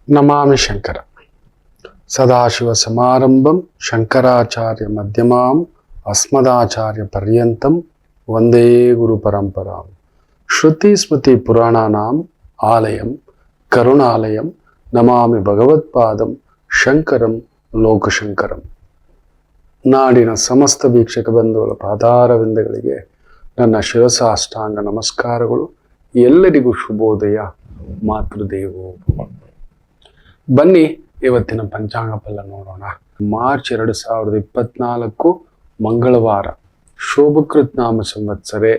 ನಮಾಮಿ ಶಂಕರ ಸದಾಶಿವ ಸಮಾರಂಭಂ ಶಂಕರಾಚಾರ್ಯ ಮಧ್ಯಮಾಂ ಅಸ್ಮದಾಚಾರ್ಯ ಪರ್ಯಂತಂ ವಂದೇ ಗುರು ಪರಂಪರಾಂ ಶ್ರುತಿ ಸ್ಮೃತಿ ಪುರಾಣಾನಾಂ ಆಲಯಂ ಕರುಣಾಲಯಂ ನಮಾಮಿ ಭಗವತ್ಪಾದಂ ಶಂಕರಂ ಲೋಕಶಂಕರಂ. ನಾಡಿನ ಸಮಸ್ತ ವೀಕ್ಷಕ ಬಂಧುಗಳ ಪಾದಾರವಿಂದಗಳಿಗೆ ನನ್ನ ಶಿರಸಾಷ್ಟಾಂಗ ನಮಸ್ಕಾರಗಳು. ಎಲ್ಲರಿಗೂ ಶುಭೋದಯ. ಮಾತೃದೇವೋ ಭವ. ಬನ್ನಿ ಇವತ್ತಿನ ಪಂಚಾಂಗ ಫಲ ನೋಡೋಣ. ಮಾರ್ಚ್ 2024 ಮಂಗಳವಾರ, ಶೋಭಕೃತ್ ನಾಮ ಸಂವತ್ಸರೆ,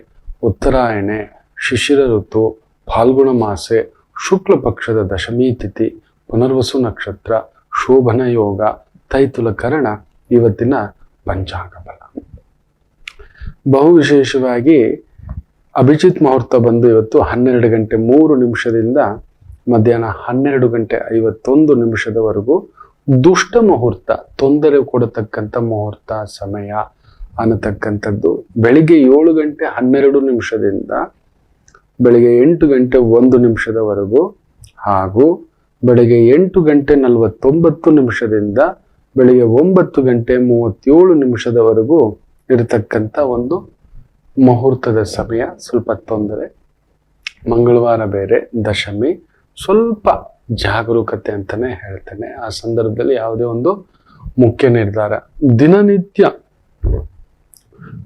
ಉತ್ತರಾಯಣೆ, ಶಿಶಿರ ಋತು, ಫಾಲ್ಗುಣ ಮಾಸೆ, ಶುಕ್ಲ ಪಕ್ಷದ ದಶಮಿ ತಿಥಿ, ಪುನರ್ವಸು ನಕ್ಷತ್ರ, ಶೋಭನ ಯೋಗ, ತೈತುಲ ಕರಣ ಇವತ್ತಿನ ಪಂಚಾಂಗ ಫಲ. ಬಹು ವಿಶೇಷವಾಗಿ ಅಭಿಜಿತ್ ಮುಹೂರ್ತ ಬಂದು ಇವತ್ತು 12 ಗಂಟೆ 3 ನಿಮಿಷದಿಂದ ಮಧ್ಯಾಹ್ನ 12 ಗಂಟೆ 51 ನಿಮಿಷದವರೆಗೂ ದುಷ್ಟ ಮುಹೂರ್ತ, ತೊಂದರೆ ಕೊಡತಕ್ಕಂಥ ಮುಹೂರ್ತ ಸಮಯ ಅನ್ನತಕ್ಕಂಥದ್ದು ಬೆಳಿಗ್ಗೆ 7 ಗಂಟೆ 12 ನಿಮಿಷದಿಂದ ಬೆಳಿಗ್ಗೆ 8 ಗಂಟೆ 1 ನಿಮಿಷದವರೆಗೂ, ಹಾಗೂ ಬೆಳಿಗ್ಗೆ 8 ಗಂಟೆ 49 ನಿಮಿಷದಿಂದ ಬೆಳಿಗ್ಗೆ 9 ಗಂಟೆ 37 ನಿಮಿಷದವರೆಗೂ ಇರತಕ್ಕಂಥ ಒಂದು ಮುಹೂರ್ತದ ಸಮಯ. ಸ್ವಲ್ಪ ತೊಂದರೆ. ಮಂಗಳವಾರ ಬೇರೆ, ದಶಮಿ, ಸ್ವಲ್ಪ ಜಾಗರೂಕತೆ ಅಂತಾನೆ ಹೇಳ್ತೇನೆ. ಆ ಸಂದರ್ಭದಲ್ಲಿ ಯಾವುದೇ ಒಂದು ಮುಖ್ಯ ನಿರ್ಧಾರ,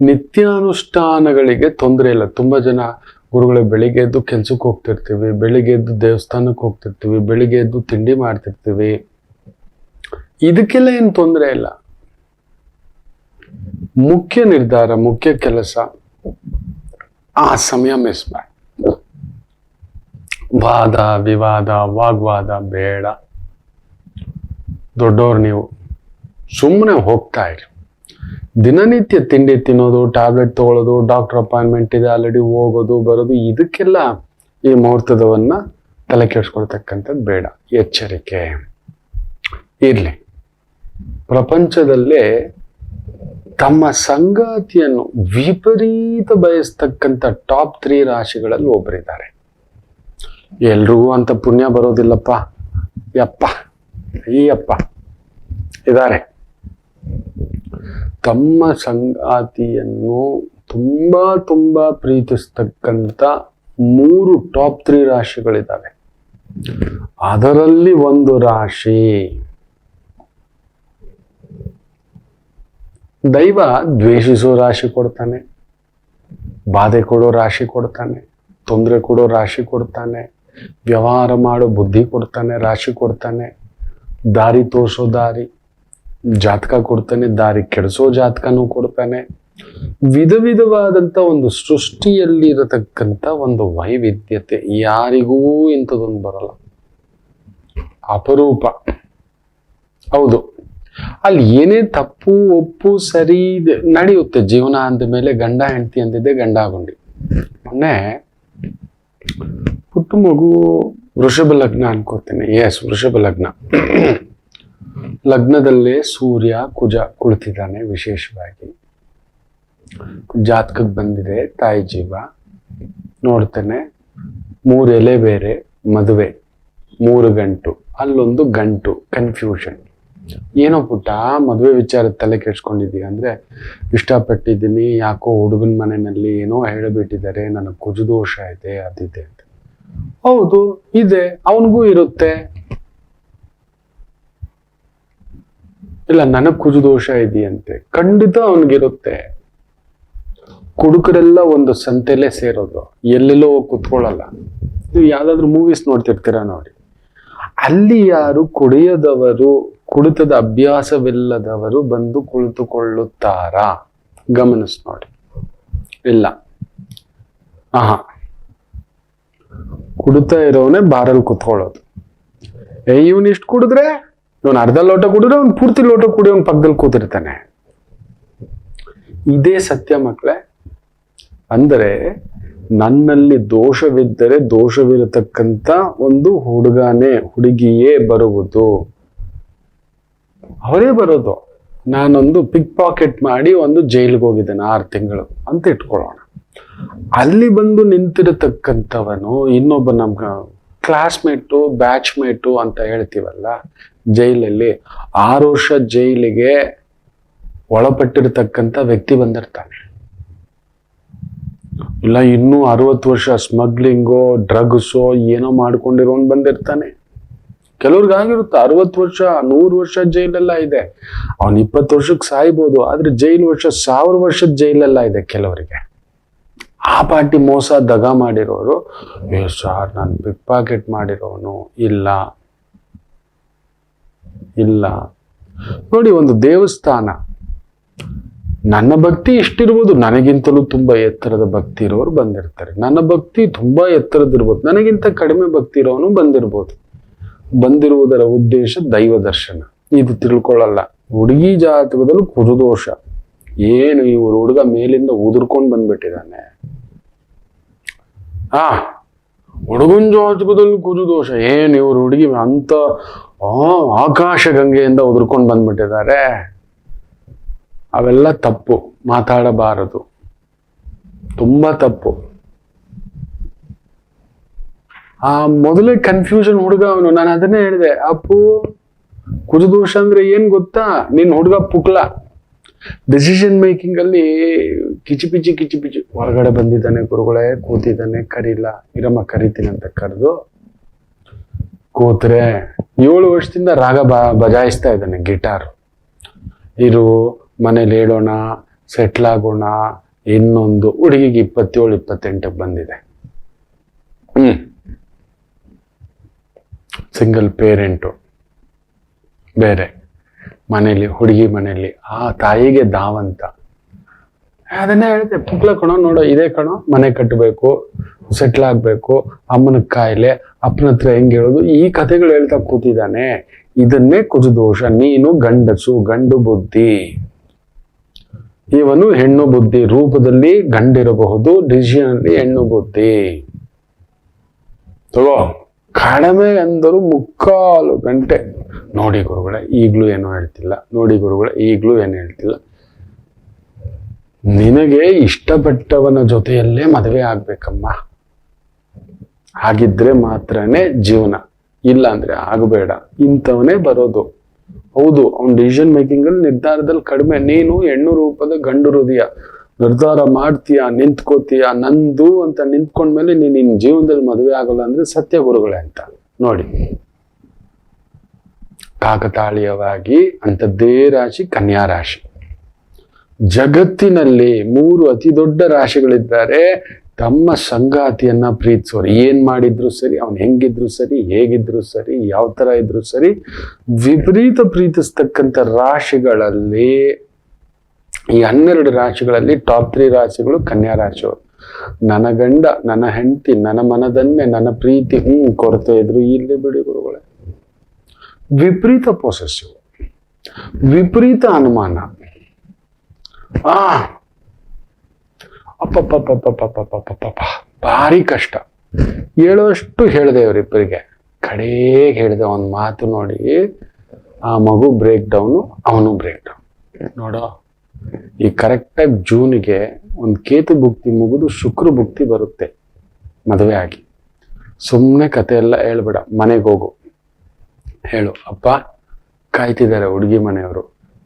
ನಿತ್ಯಾನುಷ್ಠಾನಗಳಿಗೆ ತೊಂದರೆ ಇಲ್ಲ. ತುಂಬಾ ಜನ ಗುರುಗಳು ಬೆಳಿಗ್ಗೆ ಎದ್ದು ಕೆಲ್ಸಕ್ಕೆ ಹೋಗ್ತಿರ್ತೀವಿ, ಬೆಳಿಗ್ಗೆ ಎದ್ದು ದೇವಸ್ಥಾನಕ್ಕೆ ಹೋಗ್ತಿರ್ತೀವಿ, ಬೆಳಿಗ್ಗೆ ಎದ್ದು ತಿಂಡಿ ಮಾಡ್ತಿರ್ತೀವಿ, ಇದಕ್ಕೆಲ್ಲ ಏನು ತೊಂದರೆ ಇಲ್ಲ. ಮುಖ್ಯ ನಿರ್ಧಾರ, ಮುಖ್ಯ ಕೆಲಸ ಆ ಸಮಯ ಮಿಸ್ ಮಾಡಿ. ವಾದ ವಿವಾದ ವಾಗ್ವಾದ ಬೇಡ. ದೊಡ್ಡವ್ರು ನೀವು, ಸುಮ್ಮನೆ ಹೋಗ್ತಾ ಇರಿ. ದಿನನಿತ್ಯ ತಿಂಡಿ ತಿನ್ನೋದು, ಟ್ಯಾಬ್ಲೆಟ್ ತಗೊಳ್ಳೋದು, ಡಾಕ್ಟರ್ ಅಪಾಯಿಂಟ್ಮೆಂಟ್ ಇದೆ ಆಲ್ರೆಡಿ ಹೋಗೋದು ಬರೋದು, ಇದಕ್ಕೆಲ್ಲ ಈ ಮುಹೂರ್ತದವನ್ನ ತಲೆ ಕೆಡಿಸ್ಕೊಳ್ತಕ್ಕಂಥದ್ದು ಬೇಡ. ಎಚ್ಚರಿಕೆ ಇರ್ಲಿ. ಪ್ರಪಂಚದಲ್ಲೇ ತಮ್ಮ ಸಂಗಾತಿಯನ್ನು ವಿಪರೀತ ಬಯಸ್ತಕ್ಕಂಥ ಟಾಪ್ 3 ರಾಶಿಗಳಲ್ಲಿ ಒಬ್ಬರಿದ್ದಾರೆ. ಎಲ್ರಿಗೂ ಅಂತ ಪುಣ್ಯ ಬರೋದಿಲ್ಲಪ್ಪ, ಅಯ್ಯಪ್ಪ ಇದ್ದಾರೆ. ತಮ್ಮ ಸಂಗಾತಿಯನ್ನು ತುಂಬಾ ತುಂಬಾ ಪ್ರೀತಿಸ್ತಕ್ಕಂಥ 3 ಟಾಪ್ 3 ರಾಶಿಗಳಿದ್ದಾವೆ. ಅದರಲ್ಲಿ ಒಂದು ರಾಶಿ ದೈವ ದ್ವೇಷಿಸೋ ರಾಶಿ ಕೊಡ್ತಾನೆ, ಬಾಧೆ ಕೊಡೋ ರಾಶಿ ಕೊಡ್ತಾನೆ, ತೊಂದರೆ ಕೊಡೋ ರಾಶಿ ಕೊಡ್ತಾನೆ, ವ್ಯವಹಾರ ಮಾಡೋ ಬುದ್ಧಿ ಕೊಡ್ತಾನೆ, ರಾಶಿ ಕೊಡ್ತಾನೆ, ದಾರಿ ತೋರಿಸೋ ಜಾತಕ ಕೊಡ್ತಾನೆ, ದಾರಿ ಕೆಡಿಸೋ ಜಾತಕನೂ ಕೊಡ್ತಾನೆ. ವಿಧ ವಿಧವಾದಂಥ ಒಂದು ಸೃಷ್ಟಿಯಲ್ಲಿ ಇರತಕ್ಕಂಥ ಒಂದು ವೈವಿಧ್ಯತೆ. ಯಾರಿಗೂ ಇಂಥದೊಂದು ಬರಲ್ಲ, ಅಪರೂಪ. ಹೌದು, ಅಲ್ಲಿ ಏನೇ ತಪ್ಪು ಒಪ್ಪು ಸರಿ ನಡೆಯುತ್ತೆ. ಜೀವನ ಅಂದ ಮೇಲೆ ಗಂಡ ಹೆಂಡತಿ ಅಂದಿದ್ದೆ ಗಂಡ ಗುಂಡಿ. ಮೊನ್ನೆ ಪುಟ್ಟ ಮಗು, ವೃಷಭ ಲಗ್ನ ಅನ್ಕೋತೇನೆ. ವೃಷಭ ಲಗ್ನ. ಲಗ್ನದಲ್ಲೇ ಸೂರ್ಯ ಕುಜ ಕುಳಿತಿದ್ದಾನೆ. ವಿಶೇಷವಾಗಿ ಜಾತಕಕ್ಕೆ ಬಂದಿದೆ ತಾಯಿ ಜೀವ. ನೋಡ್ತೇನೆ 3 ಎಲೆ ಬೇರೆ, ಮದುವೆ, 3 ಗಂಟು, ಅಲ್ಲೊಂದು ಗಂಟು. ಕನ್ಫ್ಯೂಷನ್. ಏನೋ ಪುಟ್ಟ ಮದುವೆ ವಿಚಾರ ತಲೆ ಕೆಡ್ಸ್ಕೊಂಡಿದ್ದೀಯ ಅಂದ್ರೆ, ಇಷ್ಟಪಟ್ಟಿದ್ದೀನಿ, ಯಾಕೋ ಹುಡುಗನ ಮನೆಯಲ್ಲಿ ಏನೋ ಹೇಳಿಬಿಟ್ಟಿದ್ದಾರೆ, ನನಗೆ ಕುಜದೋಷ ಇದೆ, ಅದಿದೆ ಅಂತ. ಹೌದು ಇದೆ, ಅವನಿಗೂ ಇರುತ್ತೆ. ಇಲ್ಲ ನನಗ್ ಕುಜದೋಷ ಇದೆಯಂತೆ, ಖಂಡಿತ ಅವನಿಗಿರುತ್ತೆ. ಕುಡುಕರೆಲ್ಲ ಒಂದು ಸಂತೆಲೆ ಸೇರೋದು, ಎಲ್ಲೆಲ್ಲೋ ಕುತ್ಕೊಳ್ಳಲ್ಲ. ನೀವು ಯಾವ್ದಾದ್ರು ಮೂವೀಸ್ ನೋಡ್ತಿರ್ತೀರಾ ನೋಡಿ, ಅಲ್ಲಿ ಯಾರು ಕುಡಿಯದವರು, ಕುಡಿತದ ಅಭ್ಯಾಸವಿಲ್ಲದವರು ಬಂದು ಕುಳಿತುಕೊಳ್ಳುತ್ತಾರಾ? ಗಮನಿಸ್ ನೋಡಿ. ಇಲ್ಲ. ಕುಡಿತಾ ಇರೋವನೇ ಬಾರಲ್ಲಿ ಕುತ್ಕೊಳ್ಳೋದು. ಇವನ್ ಇಷ್ಟು ಕುಡಿದ್ರೆ, ಇವನ್ ಅರ್ಧ ಲೋಟ ಕುಡಿದ್ರೆ ಅವ್ನು ಪೂರ್ತಿ ಲೋಟ ಕುಡಿ ಅವ್ನ ಪಕ್ಕದಲ್ಲಿ ಕೂತಿರ್ತಾನೆ. ಇದೇ ಸತ್ಯ ಮಕ್ಕಳೇ. ಅಂದರೆ ನನ್ನಲ್ಲಿ ದೋಷವಿದ್ದರೆ ದೋಷವಿರತಕ್ಕಂಥ ಒಂದು ಹುಡುಗಿಯೇ ಬರುವುದು, ಅವರೇ ಬರೋದು. ನಾನೊಂದು ಪಿಕ್ ಪಾಕೆಟ್ ಮಾಡಿ ಒಂದು ಜೈಲಿಗೆ ಹೋಗಿದ್ದೇನೆ 6 ತಿಂಗಳು ಅಂತ ಇಟ್ಕೊಳ್ಳೋಣ. ಅಲ್ಲಿ ಬಂದು ನಿಂತಿರತಕ್ಕಂಥವನು ಇನ್ನೊಬ್ಬ ನಮ್ಗೆ ಕ್ಲಾಸ್ಮೇಟು ಬ್ಯಾಚ್ಮೇಟು ಅಂತ ಹೇಳ್ತೀವಲ್ಲ, ಜೈಲಲ್ಲಿ 6 ವರ್ಷ ಜೈಲಿಗೆ ಒಳಪಟ್ಟಿರ್ತಕ್ಕಂಥ ವ್ಯಕ್ತಿ ಬಂದಿರ್ತಾನೆ. ಇಲ್ಲ ಇನ್ನೂ 60 ವರ್ಷ ಸ್ಮಗ್ಲಿಂಗೋ ಡ್ರಗ್ಸೋ ಏನೋ ಮಾಡ್ಕೊಂಡಿರೋನ್ ಬಂದಿರ್ತಾನೆ. ಕೆಲವ್ರಿಗಾಗಿರುತ್ತೆ 60 ವರ್ಷ 100 ವರ್ಷ ಜೈಲೆಲ್ಲ ಇದೆ. ಅವನ್ 20 ವರ್ಷಕ್ಕೆ ಸಾಯ್ಬೋದು, ಆದ್ರೆ ಜೈಲು ವರ್ಷ 1000 ವರ್ಷದ ಜೈಲೆಲ್ಲ ಇದೆ ಕೆಲವರಿಗೆ. ಆ ಪಾರ್ಟಿ ಮೋಸ ದಗ ಮಾಡಿರೋರು, ಸಾರ್ ನಾನು ಪಿಕ್ ಪಾಕೆಟ್ ಮಾಡಿರೋನು ಇಲ್ಲ. ನೋಡಿ, ಒಂದು ದೇವಸ್ಥಾನ, ನನ್ನ ಭಕ್ತಿ ಇಷ್ಟಿರ್ಬೋದು, ನನಗಿಂತಲೂ ತುಂಬಾ ಎತ್ತರದ ಭಕ್ತಿ ಇರೋರು ಬಂದಿರ್ತಾರೆ. ನನ್ನ ಭಕ್ತಿ ತುಂಬಾ ಎತ್ತರದಿರ್ಬೋದು, ನನಗಿಂತ ಕಡಿಮೆ ಭಕ್ತಿ ಇರೋನು ಬಂದಿರ್ಬೋದು. ಬಂದಿರುವುದರ ಉದ್ದೇಶ ದೈವ ದರ್ಶನ. ಇದು ತಿಳ್ಕೊಳ್ಳಲ್ಲ. ಹುಡುಗಿ ಜಾತಕದಲ್ಲೂ ಕುರುದೋಷ. ಏನು ಇವರು ಹುಡುಗ ಮೇಲಿಂದ ಉದುರ್ಕೊಂಡು ಬಂದ್ಬಿಟ್ಟಿದ್ದಾನೆ. ಹುಡುಗನ ಜಾತಕದಲ್ಲಿ ಕುರುದೋಷ. ಏನು ಇವರು ಹುಡುಗಿ ಅಂತ ಆಕಾಶ ಗಂಗೆಯಿಂದ ಉದುರ್ಕೊಂಡು ಬಂದ್ಬಿಟ್ಟಿದ್ದಾರೆ. ಅವೆಲ್ಲ ತಪ್ಪು, ಮಾತಾಡಬಾರದು, ತುಂಬಾ ತಪ್ಪು. ಮೊದಲೇ ಕನ್ಫ್ಯೂಷನ್ ಹುಡುಗ ಅವನು. ನಾನು ಅದನ್ನೇ ಹೇಳಿದೆ, ಅಪ್ಪು ಕುರುದೋಷ ಅಂದ್ರೆ ಏನ್ ಗೊತ್ತಾ, ನಿನ್ ಹುಡುಗ ಪುಕ್ಲ. ಡಿಸಿಷನ್ ಮೇಕಿಂಗ್ ಅಲ್ಲಿ ಕಿಚಿಪಿಚಿ ಹೊರಗಡೆ ಬಂದಿದ್ದಾನೆ, ಗುರುಗಳೇ ಕೂತಿದ್ದಾನೆ, ಕರೀಲ, ಇರಮ್ಮ ಕರಿತೀನಿ ಅಂತ ಕರೆದು ಕೂತ್ರೆ 7 ವರ್ಷದಿಂದ ರಾಗ ಬಜಾಯಿಸ್ತಾ ಇದ್ದಾನೆ ಗಿಟಾರ್. ಇರು ಮನೇಲಿ ಹೇಳೋಣ, ಸೆಟ್ಲ್ ಆಗೋಣ. ಇನ್ನೊಂದು ಹುಡುಗಿಗೆ 27-28 ಬಂದಿದೆ. ಸಿಂಗಲ್ ಪೇರೆಂಟು ಬೇರೆ ಮನೇಲಿ, ಹುಡುಗಿ ಮನೇಲಿ. ಆ ತಾಯಿಗೆ ಧಾವಂತ. ಅದನ್ನೇ ಹೇಳ್ತೆ, ಪುಕ್ಲ ಕಣೋ, ನೋಡೋ ಇದೇ ಕಣೋ, ಮನೆ ಕಟ್ಟಬೇಕು, ಸೆಟ್ಲ್ ಆಗ್ಬೇಕು, ಅಮ್ಮನ ಕಾಯಿಲೆ, ಅಪ್ಪನ ಹತ್ರ ಹೆಂಗ್ ಹೇಳೋದು, ಈ ಕಥೆಗಳು ಹೇಳ್ತಾ ಕೂತಿದ್ದಾನೆ. ಇದನ್ನೇ ಕುರುದೋಷ. ನೀನು ಗಂಡಸು, ಗಂಡು ಬುದ್ಧಿ, ಇವನು ಹೆಣ್ಣು ಬುದ್ಧಿ. ರೂಪದಲ್ಲಿ ಗಂಡಿರಬಹುದು, ಡಿಸಿಷನ್ ಅಲ್ಲಿ ಹೆಣ್ಣು ಬುದ್ಧಿ. ತಗೋ, ಕಡಿಮೆ ಅಂದರು 3/4 ಗಂಟೆ. ನೋಡಿ ಗುರುಗಳೇ, ಈಗ್ಲೂ ಏನೋ ಹೇಳ್ತಿಲ್ಲ. ನೋಡಿ ಗುರುಗಳೇ, ಈಗ್ಲೂ ಏನು ಹೇಳ್ತಿಲ್ಲ. ನಿನಗೆ ಇಷ್ಟಪಟ್ಟವನ ಜೊತೆಯಲ್ಲೇ ಮದುವೆ ಆಗ್ಬೇಕಮ್ಮ. ಹಾಗಿದ್ರೆ ಮಾತ್ರನೇ ಜೀವನ, ಇಲ್ಲ ಅಂದ್ರೆ ಆಗಬೇಡ. ಇಂಥವನೇ ಬರೋದು. ಹೌದು, ಅವ್ನ ಡಿಸಿಷನ್ ಮೇಕಿಂಗ್ ಅಲ್ಲಿ, ನಿರ್ಧಾರದಲ್ಲಿ ಕಡಿಮೆ. ನೀನು ಹೆಣ್ಣು ರೂಪದ ಗಂಡು ಹೃದಯ. ನಿರ್ಧಾರ ಮಾಡ್ತೀಯ, ನಿಂತ್ಕೋತೀಯ, ನಂದು ಅಂತ ನಿಂತ್ಕೊಂಡ್ಮೇಲೆ ನೀನ್ ನಿನ್ ಜೀವನದಲ್ಲಿ ಮದುವೆ ಆಗಲ್ಲ ಅಂದ್ರೆ ಸತ್ಯ ಗುರುಗಳೇ ಅಂತ. ನೋಡಿ, ಕಾಕತಾಳೀಯವಾಗಿ ಅಂಥದ್ದೇ ರಾಶಿ ಕನ್ಯಾ ರಾಶಿ. ಜಗತ್ತಿನಲ್ಲಿ 3 ಅತಿ ದೊಡ್ಡ ರಾಶಿಗಳಿದ್ದಾರೆ. ತಮ್ಮ ಸಂಗಾತಿಯನ್ನ ಪ್ರೀತಿಸೋರು. ಏನ್ ಮಾಡಿದ್ರು ಸರಿ, ಅವ್ನು ಹೆಂಗಿದ್ರು ಸರಿ, ಹೇಗಿದ್ರು ಸರಿ, ಯಾವ ತರ ಇದ್ರು ಸರಿ, ವಿಪರೀತ ಪ್ರೀತಿಸ್ತಕ್ಕಂಥ ರಾಶಿಗಳಲ್ಲಿ ಈ 12 ರಾಶಿಗಳಲ್ಲಿ ಟಾಪ್ 3 ರಾಶಿಗಳು ಕನ್ಯಾ ರಾಶಿಯವರು. ನನ್ನ ಗಂಡ, ನನ್ನ ಹೆಂಡತಿ, ನನ್ನ ಮನದನ್ನೇ, ನನ್ನ ಪ್ರೀತಿ ಕೊರತೆ ಇದ್ರು ಇಲ್ಲಿ ಬಿಡಿ ಗುರುಗಳೇ. ವಿಪರೀತ ಪೊಸೆಸಿವ್, ವಿಪರೀತ ಅನುಮಾನ. ಅಪ್ಪಪ್ಪಪ್ಪಪ್ಪಪ್ಪಪ್ಪಪ್ಪಪ್ಪ, ಭಾರಿ ಕಷ್ಟ. ಹೇಳೋಷ್ಟು ಹೇಳಿದೆ ಇವರಿಬ್ಬರಿಗೆ. ಕಡೆಗೆ ಹೇಳಿದೆ ಒಂದು ಮಾತು ನೋಡಿ, ಆ ಮಗು ಬ್ರೇಕ್ ಡೌನು, ಅವನು ಬ್ರೇಕ್ ಡೌನ್. ನೋಡೋ, ಈ ಕರೆಕ್ಟಾಗಿ ಜೂನಿಗೆ ಒಂದು ಕೇತು ಭುಕ್ತಿ ಮುಗಿದು ಶುಕ್ರ ಭುಕ್ತಿ ಬರುತ್ತೆ ಮದುವೆ ಆಗಿ. ಸುಮ್ಮನೆ ಕತೆ ಎಲ್ಲ ಹೇಳ್ಬೇಡ, ಮನೆಗೆ ಹೋಗು, ಹೇಳು ಅಪ್ಪ ಕಾಯ್ತಿದ್ದಾರೆ ಹುಡುಗಿ ಮನೆಯವರು,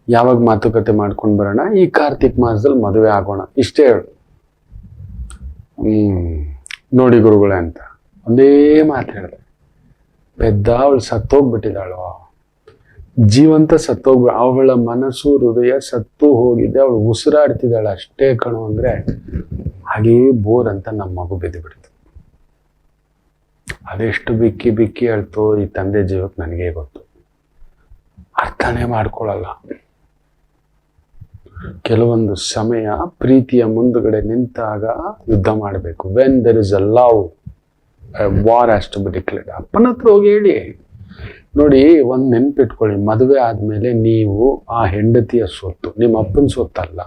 ಯಾವಾಗ ಮಾತುಕತೆ ಮಾಡ್ಕೊಂಡು ಬರೋಣ, ಈ ಕಾರ್ತಿಕ್ ಮಾಸದಲ್ಲಿ ಮದುವೆ ಆಗೋಣ, ಇಷ್ಟೇ ಹೇಳು. ನೋಡಿ ಗುರುಗಳೇ ಅಂತ ಒಂದೇ ಮಾತು ಹೇಳಿದೆ. ಪೆದ್ದ ಅವಳು ಸತ್ತೋಗ್ಬಿಟ್ಟಿದ್ದಾಳು, ಜೀವಂತ ಅವಳ ಮನಸ್ಸು ಹೃದಯ ಸತ್ತು ಹೋಗಿದೆ, ಅವಳು ಉಸಿರಾಡ್ತಿದ್ದಾಳೆ ಅಷ್ಟೇ ಕಣು ಅಂದ್ರೆ ಹಾಗೇ ಬೋರ್ ಅಂತ ನಮ್ಮ ಮಗು ಬಿದ್ದು ಬಿಡ್ತು. ಅದೆಷ್ಟು ಬಿಕ್ಕಿ ಬಿಕ್ಕಿ ಹೇಳ್ತು ಈ ತಂದೆ ಜೀವಕ್ಕೆ ನನಗೇ ಗೊತ್ತು. ಅರ್ಥನೇ ಮಾಡ್ಕೊಳ್ಳಲ್ಲ. ಕೆಲವೊಂದು ಸಮಯ ಪ್ರೀತಿಯ ಮುಂದುಗಡೆ ನಿಂತಾಗ ಯುದ್ಧ ಮಾಡಬೇಕು. When there is a love, war has to be declared. ಅಪ್ಪನ ಹತ್ರ ಹೋಗಿ ಹೇಳಿ. ನೋಡಿ, ಒಂದು ನೆನ್ಪಿಟ್ಕೊಳ್ಳಿ, ಮದುವೆ ಆದ್ಮೇಲೆ ನೀವು ಆ ಹೆಂಡತಿಯ ಸೊತ್ತು, ನಿಮ್ಮ ಅಪ್ಪನ ಸೊತ್ತಲ್ಲ.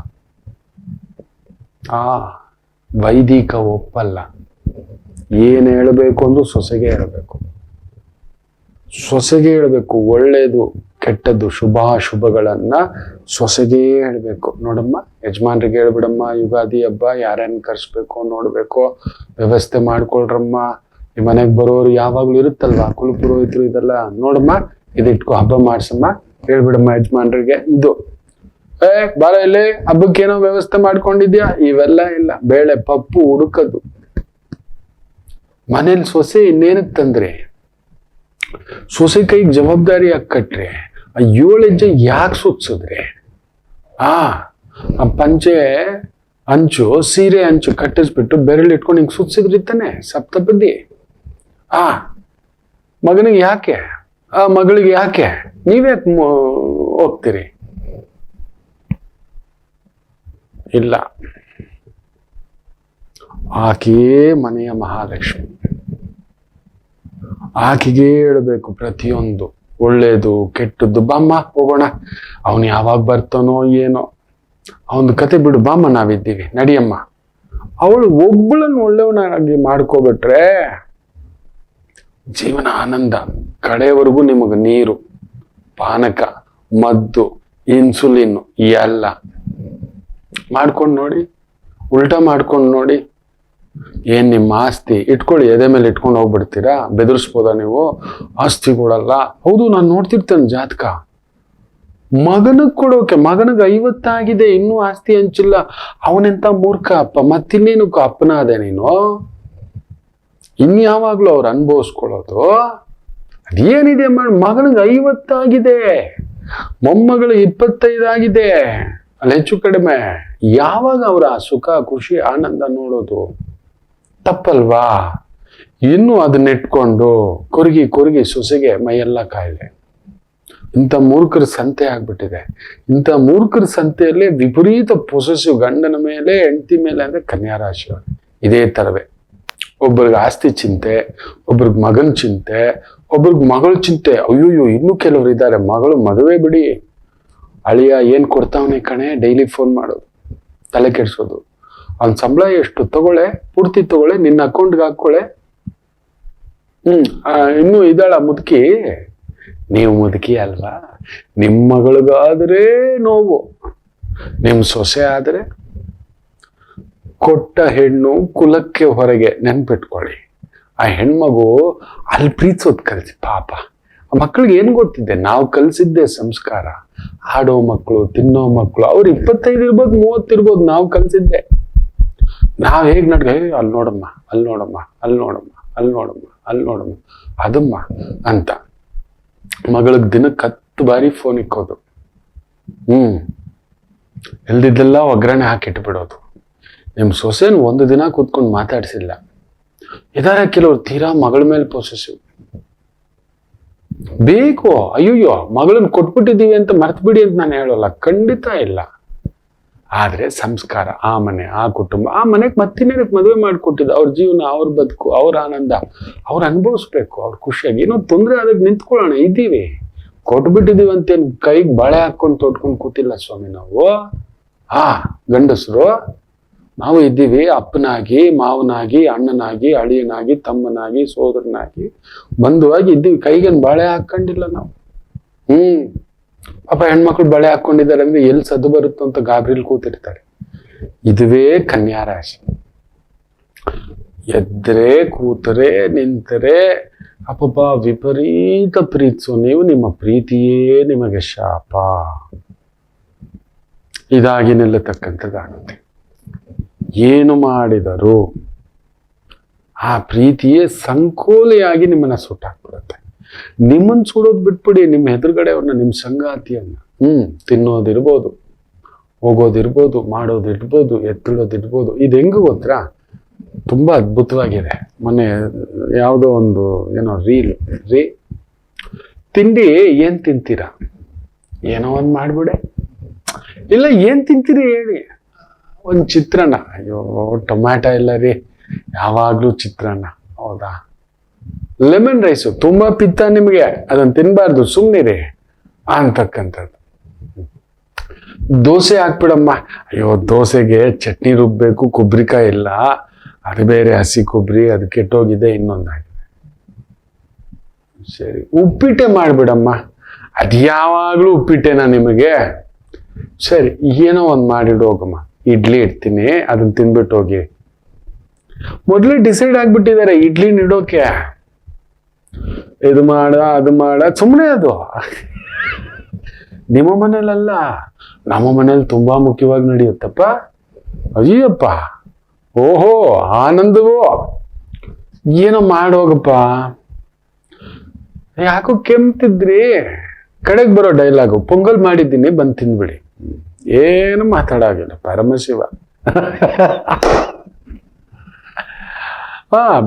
ವೈದಿಕ ಒಪ್ಪಲ್ಲ. ಏನು ಹೇಳಬೇಕು ಅಂದ್ರೂ ಸೊಸೆಗೆ ಹೇಳಬೇಕು. ಸೊಸೆಗೆ ಹೇಳಬೇಕು. ಒಳ್ಳೇದು ಕೆಟ್ಟದ್ದು ಶುಭಾಶುಭಗಳನ್ನ ಸೊಸೆಗೆ ಹೇಳಬೇಕು. ನೋಡಮ್ಮ, ಯಜಮಾನ್ರಿಗೆ ಹೇಳ್ಬಿಡಮ್ಮ, ಯುಗಾದಿ ಹಬ್ಬ ಯಾರನ್ನ ಕರೆಸ್ಬೇಕು ನೋಡ್ಬೇಕು, ವ್ಯವಸ್ಥೆ ಮಾಡ್ಕೊಳ್ರಮ್ಮ, ಈ ಮನೆಗೆ ಬರೋರು ಯಾವಾಗ್ಲೂ ಇರುತ್ತಲ್ವಾ, ಕುಲಪುರೋಹಿತರು ಇದೆಲ್ಲ, ನೋಡಮ್ಮ ಇದಿಟ್ಕೊ, ಹಬ್ಬ ಮಾಡ್ಸಮ್ಮ, ಹೇಳ್ಬಿಡಮ್ಮ ಯಜಮಾನ್ರಿಗೆ. ಇದು ಬಾರ ಇಲ್ಲಿ ಹಬ್ಬಕ್ಕೆ ಏನೋ ವ್ಯವಸ್ಥೆ ಮಾಡ್ಕೊಂಡಿದ್ಯಾ? ಇವೆಲ್ಲ ಇಲ್ಲ. ಬೇಳೆ ಪಪ್ಪು ಹುಡುಕದು. ಮನೇಲಿ ಸೊಸೆ ಇನ್ನೇನಕ್ ತಂದ್ರೆ, ಸೊಸೆ ಕೈಗೆ ಜವಾಬ್ದಾರಿ ಕಟ್ರೆ ಆ 7 ಹೆಜ್ಜೆ ಯಾಕೆ ಸುತ್ಸಿದ್ರೆ? ಆ ಪಂಚೆ ಅಂಚು, ಸೀರೆ ಅಂಚು ಕಟ್ಟಿಸ್ಬಿಟ್ಟು ಬೆರಳು ಇಟ್ಕೊಂಡು ಹಿಂಗೆ ಸುತ್ಸಿದ್ರಿ ತಾನೆ ಸಪ್ತಪದಿ. ಮಗನಿಗೆ ಯಾಕೆ, ಆ ಮಗಳಿಗೆ ಯಾಕೆ, ನೀವ್ಯಾಕೆ ಹೋಗ್ತೀರಿ? ಇಲ್ಲ, ಆಕೆಯೇ ಮನೆಯ ಮಹಾಲಕ್ಷ್ಮಿ. ಆಕೆಗೆ ಹೇಳ್ಬೇಕು ಪ್ರತಿಯೊಂದು, ಒಳ್ಳೇದು ಕೆಟ್ಟದ್ದು. ಬಾಮ್ಮ ಹೋಗೋಣ, ಅವನು ಯಾವಾಗ ಬರ್ತಾನೋ ಏನೋ, ಅವನ ಕತೆ ಬಿಡು, ಬಾಮ್ಮ ನಾವಿದ್ದೀವಿ, ನಡಿಯಮ್ಮ. ಅವಳು ಒಬ್ಬಳನ್ನು ಒಳ್ಳೆಯವನಾಗಿ ಮಾಡ್ಕೋಬಿಟ್ರೆ ಜೀವನ ಆನಂದ. ಕಡೆಯವರೆಗೂ ನಿಮಗೆ ನೀರು, ಪಾನಕ, ಮದ್ದು, ಇನ್ಸುಲಿನ್ ಎಲ್ಲ ಮಾಡ್ಕೊಂಡು ನೋಡಿ, ಉಲ್ಟಾ ಮಾಡ್ಕೊಂಡು ನೋಡಿ. ಏನ್ ನಿಮ್ಮ ಆಸ್ತಿ ಇಟ್ಕೊಳ್ಳಿ, ಎದೆ ಮೇಲೆ ಇಟ್ಕೊಂಡು ಹೋಗ್ಬಿಡ್ತೀರಾ? ಬೆದರಿಸ್ಬೋದಾ ನೀವು? ಆಸ್ತಿ ಕೊಡಲ್ಲ. ಹೌದು, ನಾನು ನೋಡ್ತಿರ್ತೇನೆ ಜಾತಕ. ಮಗನಿಗೆ ಕೊಡೋಕೆ, ಮಗನಿಗೆ 50 ಆಗಿದೆ, ಇನ್ನೂ ಆಸ್ತಿ ಹಂಚಿಲ್ಲ. ಅವನೆಂತ ಮೂರ್ಖ ಅಪ್ಪ, ಮತ್ತಿನ್ನೇನಕ್ಕೂ ಅಪ್ಪನಾದೆ ನೀನು? ಇನ್ಯಾವಾಗ್ಲೂ ಅವ್ರು ಅನುಭವಿಸ್ಕೊಳ್ಳೋದು ಅದೇನಿದೆ? ಮಗನಿಗೆ 50 ಆಗಿದೆ, ಮೊಮ್ಮಗಳು 25 ಆಗಿದೆ, ಅಲ್ಲಿ ಹೆಚ್ಚು ಕಡಿಮೆ. ಯಾವಾಗ ಅವರ ಸುಖ ಖುಷಿ ಆನಂದ ನೋಡೋದು ತಪ್ಪಲ್ವಾ? ಇನ್ನು ಅದನ್ನಿಟ್ಕೊಂಡು ಕೊರಗಿ ಕೊರಗಿ ಸೊಸೆಗೆ ಮೈಯೆಲ್ಲ ಕಾಯಿಲೆ. ಇಂಥ ಮೂರ್ಖರ ಸಂತೆ ಆಗ್ಬಿಟ್ಟಿದೆ. ಇಂಥ ಮೂರ್ಖರ ಸಂತೆಯಲ್ಲಿ ವಿಪರೀತ ಪೊಸೆಸಿವ್, ಗಂಡನ ಮೇಲೆ ಹೆಂಡತಿ ಮೇಲೆ ಅಂದ್ರೆ ಕನ್ಯಾ ರಾಶಿಯವರು ಇದೇ ತರವೇ. ಒಬ್ಬರಿಗೆ ಆಸ್ತಿ ಚಿಂತೆ, ಒಬ್ರಿಗೆ ಮಗನ ಚಿಂತೆ, ಒಬ್ರಿಗೆ ಮಗಳ ಚಿಂತೆ. ಅಯ್ಯೋಯ್ಯೋ, ಇನ್ನೂ ಕೆಲವರು ಇದ್ದಾರೆ, ಮಗಳು ಮದುವೆ ಬಿಡಿ, ಅಳಿಯ ಏನ್ ಕೊಡ್ತಾವನೆ ಕಣೆ, ಡೈಲಿ ಫೋನ್ ಮಾಡೋದು, ತಲೆ ಕೆಡ್ಸೋದು. ಅವ್ನ ಸಂಬಳ ಎಷ್ಟು ತಗೊಳ್ಳೆ, ಪೂರ್ತಿ ತಗೊಳ್ಳೆ, ನಿನ್ನ ಅಕೌಂಟ್ಗೆ ಹಾಕೊಳ್ಳೆ. ಇನ್ನೂ ಇದ್ದಾಳ ಮುದುಕಿ? ನೀವು ಮುದುಕಿ ಅಲ್ವಾ? ನಿಮ್ಮ ಮಗಳಿಗಾದ್ರೆ ನೋವು, ನಿಮ್ ಸೊಸೆ ಆದ್ರೆ ಕೊಟ್ಟ ಹೆಣ್ಣು ಕುಲಕ್ಕೆ ಹೊರಗೆ. ನೆನ್ಪಿಟ್ಕೊಳ್ಳಿ, ಆ ಹೆಣ್ಮಗು ಅಲ್ಲಿ ಪ್ರೀತಿಸೋದ್ ಕಲ್ಸಿ. ಪಾಪ ಆ ಮಕ್ಳಿಗೆ ಏನ್ ಗೊತ್ತಿದೆ? ನಾವು ಕಲ್ಸಿದ್ದೆ ಸಂಸ್ಕಾರ. ಆಡೋ ಮಕ್ಕಳು, ತಿನ್ನೋ ಮಕ್ಕಳು, ಅವ್ರು 25 ಇರ್ಬೋದು, 30 ಇರ್ಬೋದು, ನಾವು ಕಲ್ಸಿದ್ದೆ. ನಾವ್ ಹೇಗ್ ನಡ್ಕ, ಅಲ್ಲಿ ನೋಡಮ್ಮ, ಅಲ್ಲಿ ನೋಡಮ್ಮ, ಅಲ್ಲಿ ನೋಡಮ್ಮ, ಅಲ್ಲಿ ನೋಡಮ್ಮ, ಅಲ್ಲಿ ನೋಡಮ್ಮ, ಅದಮ್ಮ ಅಂತ ಮಗಳಿಗೆ ದಿನಕ್ಕೆ 10 ಬಾರಿ ಫೋನ್ ಇಕ್ಕೋದು. ಎಲ್ದಿದ್ದೆಲ್ಲ ಒಗ್ಗರಣೆ ಹಾಕಿಟ್ಬಿಡೋದು. ನಿಮ್ ಸೊಸೆನ್ ಒಂದು ದಿನ ಕೂತ್ಕೊಂಡು ಮಾತಾಡ್ಸಿಲ್ಲ. ಇದಾರೆ ಕೆಲವ್ರು ತೀರಾ ಮಗಳ ಮೇಲೆ ಪೊಸೆಸಿವ್. ಬೇಕು, ಅಯ್ಯಯ್ಯೋ ಮಗಳನ್ನ ಕೊಟ್ಬಿಟ್ಟಿದೀವಿ ಅಂತ ಮರ್ತ್ ಬಿಡಿ ಅಂತ ನಾನು ಹೇಳೋಲ್ಲ, ಖಂಡಿತ ಇಲ್ಲ. ಆದ್ರೆ ಸಂಸ್ಕಾರ, ಆ ಮನೆ, ಆ ಕುಟುಂಬ, ಆ ಮನೆಗೆ ಮತ್ತಿನ್ನೇನಕ್ಕೆ ಮದುವೆ ಮಾಡಿಕೊಟ್ಟಿದ್ದು? ಅವ್ರ ಜೀವನ, ಅವ್ರ ಬದುಕು, ಅವ್ರ ಆನಂದ ಅವ್ರು ಅನುಭವಿಸ್ಬೇಕು, ಅವ್ರ ಖುಷಿಯಾಗಿ. ಏನೋ ತೊಂದರೆ ಆದಾಗ ನಿಂತ್ಕೊಳ್ಳೋಣ, ಇದ್ದೀವಿ, ಕೊಟ್ಬಿಟ್ಟಿದೀವಿ ಅಂತೇನು ಕೈಗೆ ಬಳೆ ಹಾಕೊಂಡು ತೊಟ್ಕೊಂಡು ಕೂತಿಲ್ಲ ಸ್ವಾಮಿ ನಾವು. ಗಂಡಸರು ನಾವು ಇದ್ದೀವಿ, ಅಪ್ಪನಾಗಿ, ಮಾವನಾಗಿ, ಅಣ್ಣನಾಗಿ, ಅಳಿಯನಾಗಿ, ತಮ್ಮನಾಗಿ, ಸೋದರನಾಗಿ, ಬಂಧುವಾಗಿ ಇದ್ದೀವಿ. ಕೈಗೇನು ಬಳೆ ಹಾಕೊಂಡಿಲ್ಲ ನಾವು. ಪಾಪ ಹೆಣ್ಮಕ್ಳು ಬಳೆ ಹಾಕೊಂಡಿದ್ದಾರೆ ಅಂದ್ರೆ ಎಲ್ಲಿ ಸದ್ದು ಬರುತ್ತೋ ಅಂತ ಗಾಬರಿಲ್ ಕೂತಿರ್ತಾರೆ. ಇದುವೇ ಕನ್ಯಾ ರಾಶಿ. ಎದ್ರೆ, ಕೂತರೆ, ನಿಂತರೆ ಅಪ್ಪಪ್ಪ ವಿಪರೀತ ಪ್ರೀತಿಸೋ ನೀವು, ನಿಮ್ಮ ಪ್ರೀತಿಯೇ ನಿಮಗೆ ಶಾಪ. ಇದಾಗಿ ನಿಲ್ಲತಕ್ಕಂಥದ್ದಾಗುತ್ತೆ. ಏನು ಮಾಡಿದರು ಆ ಪ್ರೀತಿಯೇ ಸಂಕೋಲೆಯಾಗಿ ನಿಮ್ಮನ್ನ ಸುಟ್ಟಾಕ್ಬಿಡುತ್ತೆ. ನಿಮ್ಮನ್ನ ಸುಡೋದು ಬಿಟ್ಬಿಡಿ, ನಿಮ್ಮ ಎದುರುಗಡೆ ಅವ್ರನ್ನ, ನಿಮ್ಮ ಸಂಗಾತಿಯನ್ನ ತಿನ್ನೋದಿರ್ಬೋದು, ಹೋಗೋದಿರ್ಬೋದು, ಮಾಡೋದಿರ್ಬೋದು, ಎತ್ತಿಡೋದಿರ್ಬೋದು. ಇದು ಹೆಂಗ ಗೊತ್ತಾ? ತುಂಬಾ ಅದ್ಭುತವಾಗಿದೆ. ಮೊನ್ನೆ ಯಾವುದೋ ಒಂದು ಏನೋ ರೀ ತಿಂಡಿ ಏನ್ ತಿಂತೀರಾ? ಏನೋ ಒಂದ್ ಮಾಡ್ಬಿಡೆ. ಇಲ್ಲ, ಏನ್ ತಿಂತೀರಿ ಹೇಳಿ? ಒಂದ್ ಚಿತ್ರಾನ್ನ. ಅಯ್ಯೋ ಟೊಮ್ಯಾಟೊ ಇಲ್ಲ ರೀ, ಯಾವಾಗ್ಲೂ ಚಿತ್ರಾನ್ನ. ಹೌದಾ? ಲೆಮನ್ ರೈಸು ತುಂಬಾ ಪಿತ್ತ ನಿಮಗೆ, ಅದನ್ನ ತಿನ್ಬಾರ್ದು, ಸುಮ್ನಿರಿ ಅಂತಕ್ಕಂಥದ್ದು. ದೋಸೆ ಹಾಕ್ಬಿಡಮ್ಮ. ಅಯ್ಯೋ ದೋಸೆಗೆ ಚಟ್ನಿ ರುಬ್ಬೇಕು, ಕೊಬ್ಬರಿಕಾಯಿ ಇಲ್ಲ, ಅದು ಬೇರೆ ಹಸಿ ಕೊಬ್ಬರಿ, ಅದು ಕೆಟ್ಟೋಗಿದೆ, ಇನ್ನೊಂದಾಗಿದೆ. ಸರಿ, ಉಪ್ಪಿಟ್ಟೆ ಮಾಡ್ಬಿಡಮ್ಮ. ಅದು ಯಾವಾಗ್ಲೂ ಉಪ್ಪಿಟ್ಟೆನಾ ನಿಮಗೆ? ಸರಿ, ಏನೋ ಒಂದ್ ಮಾಡಿಡು ಹೋಗಮ್ಮ. ಇಡ್ಲಿ ಇಡ್ತೀನಿ, ಅದನ್ನ ತಿನ್ಬಿಟ್ಟು ಹೋಗಿ. ಮೊದಲೇ ಡಿಸೈಡ್ ಆಗ್ಬಿಟ್ಟಿದ್ದಾರೆ ಇಡ್ಲಿ ಇಡೋಕೆ. ಇದು ಮಾಡ ಅದು ಮಾಡ ಸುಮ್ಮನೆ ಅದು. ನಿಮ್ಮ ಮನೇಲಲ್ಲ, ನಮ್ಮ ಮನೇಲಿ ತುಂಬಾ ಮುಖ್ಯವಾಗಿ ನಡೆಯುತ್ತಪ್ಪ. ಅಯ್ಯಪ್ಪ, ಓಹೋ ಆನಂದವೋ, ಏನೋ ಮಾಡೋಗಪ್ಪ. ಯಾಕೋ ಕೆಮ್ತಿದ್ರಿ, ಕಡೆಗೆ ಬರೋ ಡೈಲಾಗು ಪೊಂಗಲ್ ಮಾಡಿದ್ದೀನಿ ಬಂದು ತಿಂದ್ಬಿಡಿ. ಏನು ಮಾತಾಡಾಗಿಲ್ಲ ಪರಮಶಿವ.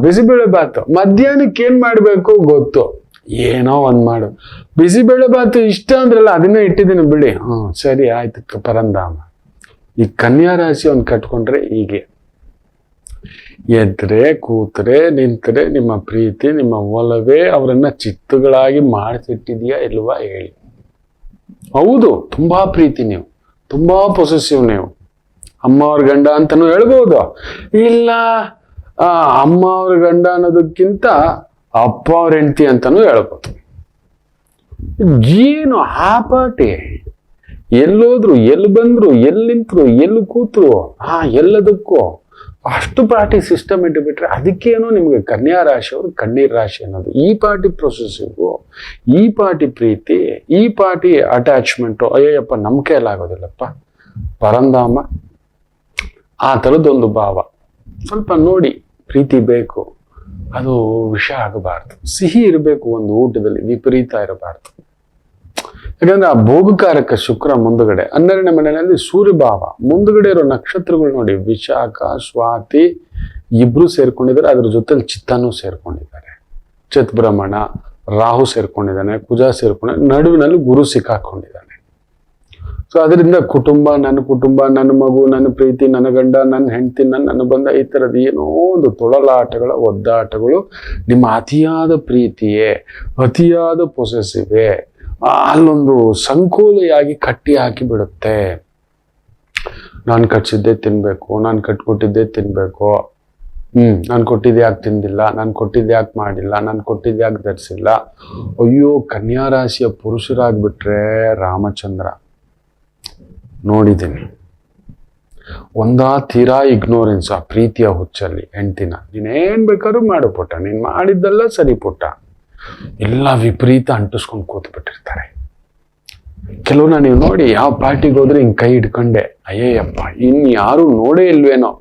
ಬಿಸಿಬೇಳೆ ಬಾತು ಮಧ್ಯಾಹ್ನಕ್ಕೆ ಏನ್ ಮಾಡ್ಬೇಕು ಗೊತ್ತು, ಏನೋ ಒಂದ್ ಮಾಡು. ಬಿಸಿಬೇಳೆ ಬಾತು ಇಷ್ಟ ಅಂದ್ರಲ್ಲ, ಅದನ್ನೇ ಇಟ್ಟಿದ್ದೀನಿ ಬಿಡಿ. ಸರಿ ಆಯ್ತು ಪರಂಧಾಮ. ಈ ಕನ್ಯಾ ರಾಶಿ ಒಂದ್ ಕಟ್ಕೊಂಡ್ರೆ ಹೀಗೆ, ಎದ್ರೆ ಕೂತ್ರೆ ನಿಂತ್ರೆ ನಿಮ್ಮ ಪ್ರೀತಿ ನಿಮ್ಮ ಒಲವೇ ಅವರನ್ನ ಚಿತ್ತುಗಳಾಗಿ ಮಾಡಿಸಿಟ್ಟಿದ್ಯಾ ಇಲ್ವಾ ಹೇಳಿ. ಹೌದು, ತುಂಬಾ ಪ್ರೀತಿ ನೀವು, ತುಂಬಾ ಪೊಸೆಸಿವ್ ನೀವು. ಅಮ್ಮ ಅವ್ರ ಗಂಡ ಅಂತಾನು ಹೇಳ್ಬೋದು, ಇಲ್ಲ ಅಮ್ಮ ಅವ್ರ ಗಂಡ ಅನ್ನೋದಕ್ಕಿಂತ ಅಪ್ಪ ಅವ್ರ ಹೆಂಡತಿ ಅಂತಾನು ಹೇಳ್ಬೋದು. ಏನು ಆ ಪಾಟಿ, ಎಲ್ಲೋದ್ರು, ಎಲ್ಲಿ ಬಂದ್ರು, ಎಲ್ಲಿ ನಿಂತ್ರು, ಎಲ್ಲಿ ಕೂತ್ರು, ಎಲ್ಲದಕ್ಕೂ ಅಷ್ಟು ಪಾರ್ಟಿ ಸಿಸ್ಟಮ್ ಇಟ್ಟುಬಿಟ್ರೆ ಅದಕ್ಕೇನೋ ನಿಮ್ಗೆ ಕನ್ಯಾ ರಾಶಿಯವರು ಕಣ್ಣೀರ್ ರಾಶಿ ಅನ್ನೋದು. ಈ ಪಾರ್ಟಿ ಪ್ರೊಸೆಸಿವ್, ಈ ಪಾರ್ಟಿ ಪ್ರೀತಿ, ಈ ಪಾರ್ಟಿ ಅಟ್ಯಾಚ್ಮೆಂಟು, ಅಯ್ಯಪ್ಪ ನಮ್ಮ ಕೈಲಾಗೋದಿಲ್ಲಪ್ಪ. ಪರಂಧಾಮ ಆ ಥರದ್ದೊಂದು ಭಾವ. ಸ್ವಲ್ಪ ನೋಡಿ, ಪ್ರೀತಿ ಬೇಕು, ಅದು ವಿಷ ಆಗಬಾರ್ದು, ಸಿಹಿ ಇರಬೇಕು ಒಂದು ಊಟದಲ್ಲಿ, ವಿಪರೀತ ಇರಬಾರ್ದು. ಯಾಕಂದ್ರೆ ಆ ಭೋಗಕಾರಕ ಶುಕ್ರ ಮುಂದುಗಡೆ 12ನೇ ಮನೆಯಲ್ಲಿ ಸೂರ್ಯಭಾವ ಮುಂದುಗಡೆ ಇರೋ ನಕ್ಷತ್ರಗಳು ನೋಡಿ, ವಿಶಾಖ ಸ್ವಾತಿ ಇಬ್ರು ಸೇರ್ಕೊಂಡಿದ್ದಾರೆ, ಅದ್ರ ಜೊತೆಲಿ ಚಿತ್ತನೂ ಸೇರ್ಕೊಂಡಿದ್ದಾರೆ, ಚತುರ್ಬ್ರಹ್ಮಣ ರಾಹು ಸೇರ್ಕೊಂಡಿದ್ದಾನೆ, ಕುಜ ಸೇರ್ಕೊಂಡಿದ್ದಾನೆ, ನಡುವಿನಲ್ಲಿ ಗುರು ಸಿಕ್ಕಾಕೊಂಡಿದ್ದಾನೆ. ಸೊ ಅದರಿಂದ ಕುಟುಂಬ, ನನ್ನ ಮಗು, ನನ್ನ ಪ್ರೀತಿ, ನನ್ನ ಗಂಡ, ನನ್ನ ಹೆಂಡತಿ, ನನ್ನ ಅನುಬಂಧ, ಈ ಥರದ ಏನೋ ಒಂದು ತೊಳಲಾಟಗಳ ಒದ್ದಾಟಗಳು ನಿಮ್ಮ ಅತಿಯಾದ ಪ್ರೀತಿಯೇ, ಅತಿಯಾದ ಪೊಸೆಸಿವೇ ಅಲ್ಲೊಂದು ಸಂಕೋಲೆಯಾಗಿ ಕಟ್ಟಿ ಹಾಕಿ ಬಿಡುತ್ತೆ. ನಾನು ಕಟ್ಸಿದ್ದೆ ತಿನ್ಬೇಕು, ನಾನು ಕಟ್ಕೊಟ್ಟಿದ್ದೆ ತಿನ್ಬೇಕು, ನಾನು ಕೊಟ್ಟಿದ್ದೆ ಯಾಕೆ ತಿಂದಿಲ್ಲ, ನಾನು ಕೊಟ್ಟಿದ್ದೆ ಯಾಕೆ ಮಾಡಿಲ್ಲ, ನಾನು ಕೊಟ್ಟಿದ್ದೆ ಯಾಕೆ ಧರಿಸಿಲ್ಲ. ಅಯ್ಯೋ, ಕನ್ಯಾ ರಾಶಿಯ ಪುರುಷರಾಗ್ಬಿಟ್ರೆ ರಾಮಚಂದ್ರ ನೋಡಿದ್ದೀನಿ. ಒಂದಾ ತೀರಾ ಇಗ್ನೋರೆನ್ಸ್, ಆ ಪ್ರೀತಿಯ ಹುಚ್ಚಲ್ಲಿ ಹೆಂಡ್ತಿನ ನೀನೇನ್ ಬೇಕಾದ್ರೂ ಮಾಡು ಪುಟ್ಟ, ನೀನ್ ಮಾಡಿದ್ದೆಲ್ಲ ಸರಿ ಪುಟ್ಟ, ಎಲ್ಲ ವಿಪರೀತ ಅಂಟಿಸ್ಕೊಂಡು ಕೂತ್ಬಿಟ್ಟಿರ್ತಾರೆ. ಕೆಲವ್ರನ್ನ ನೀವು ನೋಡಿ, ಯಾವ ಪಾರ್ಟಿಗೆ ಹೋದ್ರೆ ಹಿಂಗ್ ಕೈ ಹಿಡ್ಕೊಂಡೆ, ಅಯ್ಯಯ್ಯಪ್ಪ ಇನ್ ಯಾರು ನೋಡೇ ಇಲ್ವೇನೋ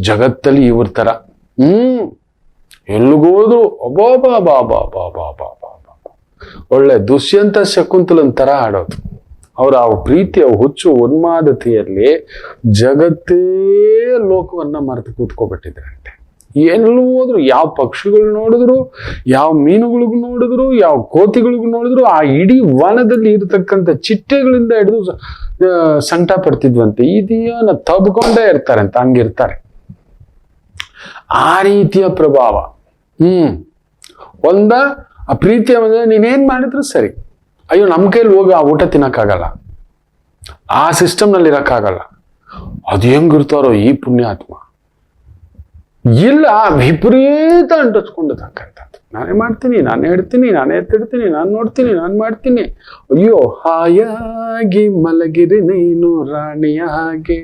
ಜಗತ್ತಲ್ಲಿ ಇವ್ರ ತರ. ಎಲ್ಲಿಗೋದ್ರು ಒಬ್ಬ ಒಳ್ಳೆ ದುಷ್ಯಂತ ಶಕುಂತಲನ್ ತರ ಆಡೋದು. ಅವರ ಆ ಪ್ರೀತಿಯ ಹುಚ್ಚು ಉನ್ಮಾದತೆಯಲ್ಲಿ ಜಗತ್ತೇ ಲೋಕವನ್ನ ಮರೆತು ಕೂತ್ಕೊಬಿಟ್ಟಿದ್ರಂತೆ. ಎಲ್ಲೂ ಹೋದ್ರು, ಯಾವ ಪಕ್ಷಿಗಳು ನೋಡಿದ್ರು, ಯಾವ ಮೀನುಗಳಿಗೂ ನೋಡಿದ್ರು, ಯಾವ ಕೋತಿಗಳಿಗೂ ನೋಡಿದ್ರು, ಆ ಇಡೀ ವನದಲ್ಲಿ ಇರತಕ್ಕಂಥ ಚಿಟ್ಟೆಗಳಿಂದ ಹಿಡಿದು ಸಂಕಟ ಪಡ್ತಿದ್ವಂತೆ. ಇದನ್ನ ತಬ್ಕೊಂಡೇ ಇರ್ತಾರೆ ಅಂತ, ಹಂಗಿರ್ತಾರೆ. ಆ ರೀತಿಯ ಪ್ರಭಾವ. ಆ ಪ್ರೀತಿಯ ನೀನೇನ್ ಮಾಡಿದ್ರು ಸರಿ, ಅಯ್ಯೋ ನಮ್ಮ ಕೈಲಿ ಹೋಗಿ ಆ ಊಟ ತಿನ್ನಕ್ಕಾಗಲ್ಲ, ಆ ಸಿಸ್ಟಮ್ನಲ್ಲಿ ಇರಕ್ಕಾಗಲ್ಲ. ಅದು ಹೆಂಗಿರ್ತಾರೋ ಈ ಪುಣ್ಯಾತ್ಮ, ಇಲ್ಲ ವಿಪರೀತ ಅಂಟಿಸ್ಕೊಂಡು ತಕ್ಕಂಥದ್ದು. ನಾನೇ ಮಾಡ್ತೀನಿ, ನಾನೇ ಇಡ್ತೀನಿ, ನಾನೇ ಎತ್ತಿಡ್ತೀನಿ, ನಾನು ನೋಡ್ತೀನಿ, ನಾನು ಮಾಡ್ತೀನಿ. ಅಯ್ಯೋ ಹಾಯಾಗಿ ಮಲಗಿರಿ ನೀನು ರಾಣಿಯ ಹಾಗೆ,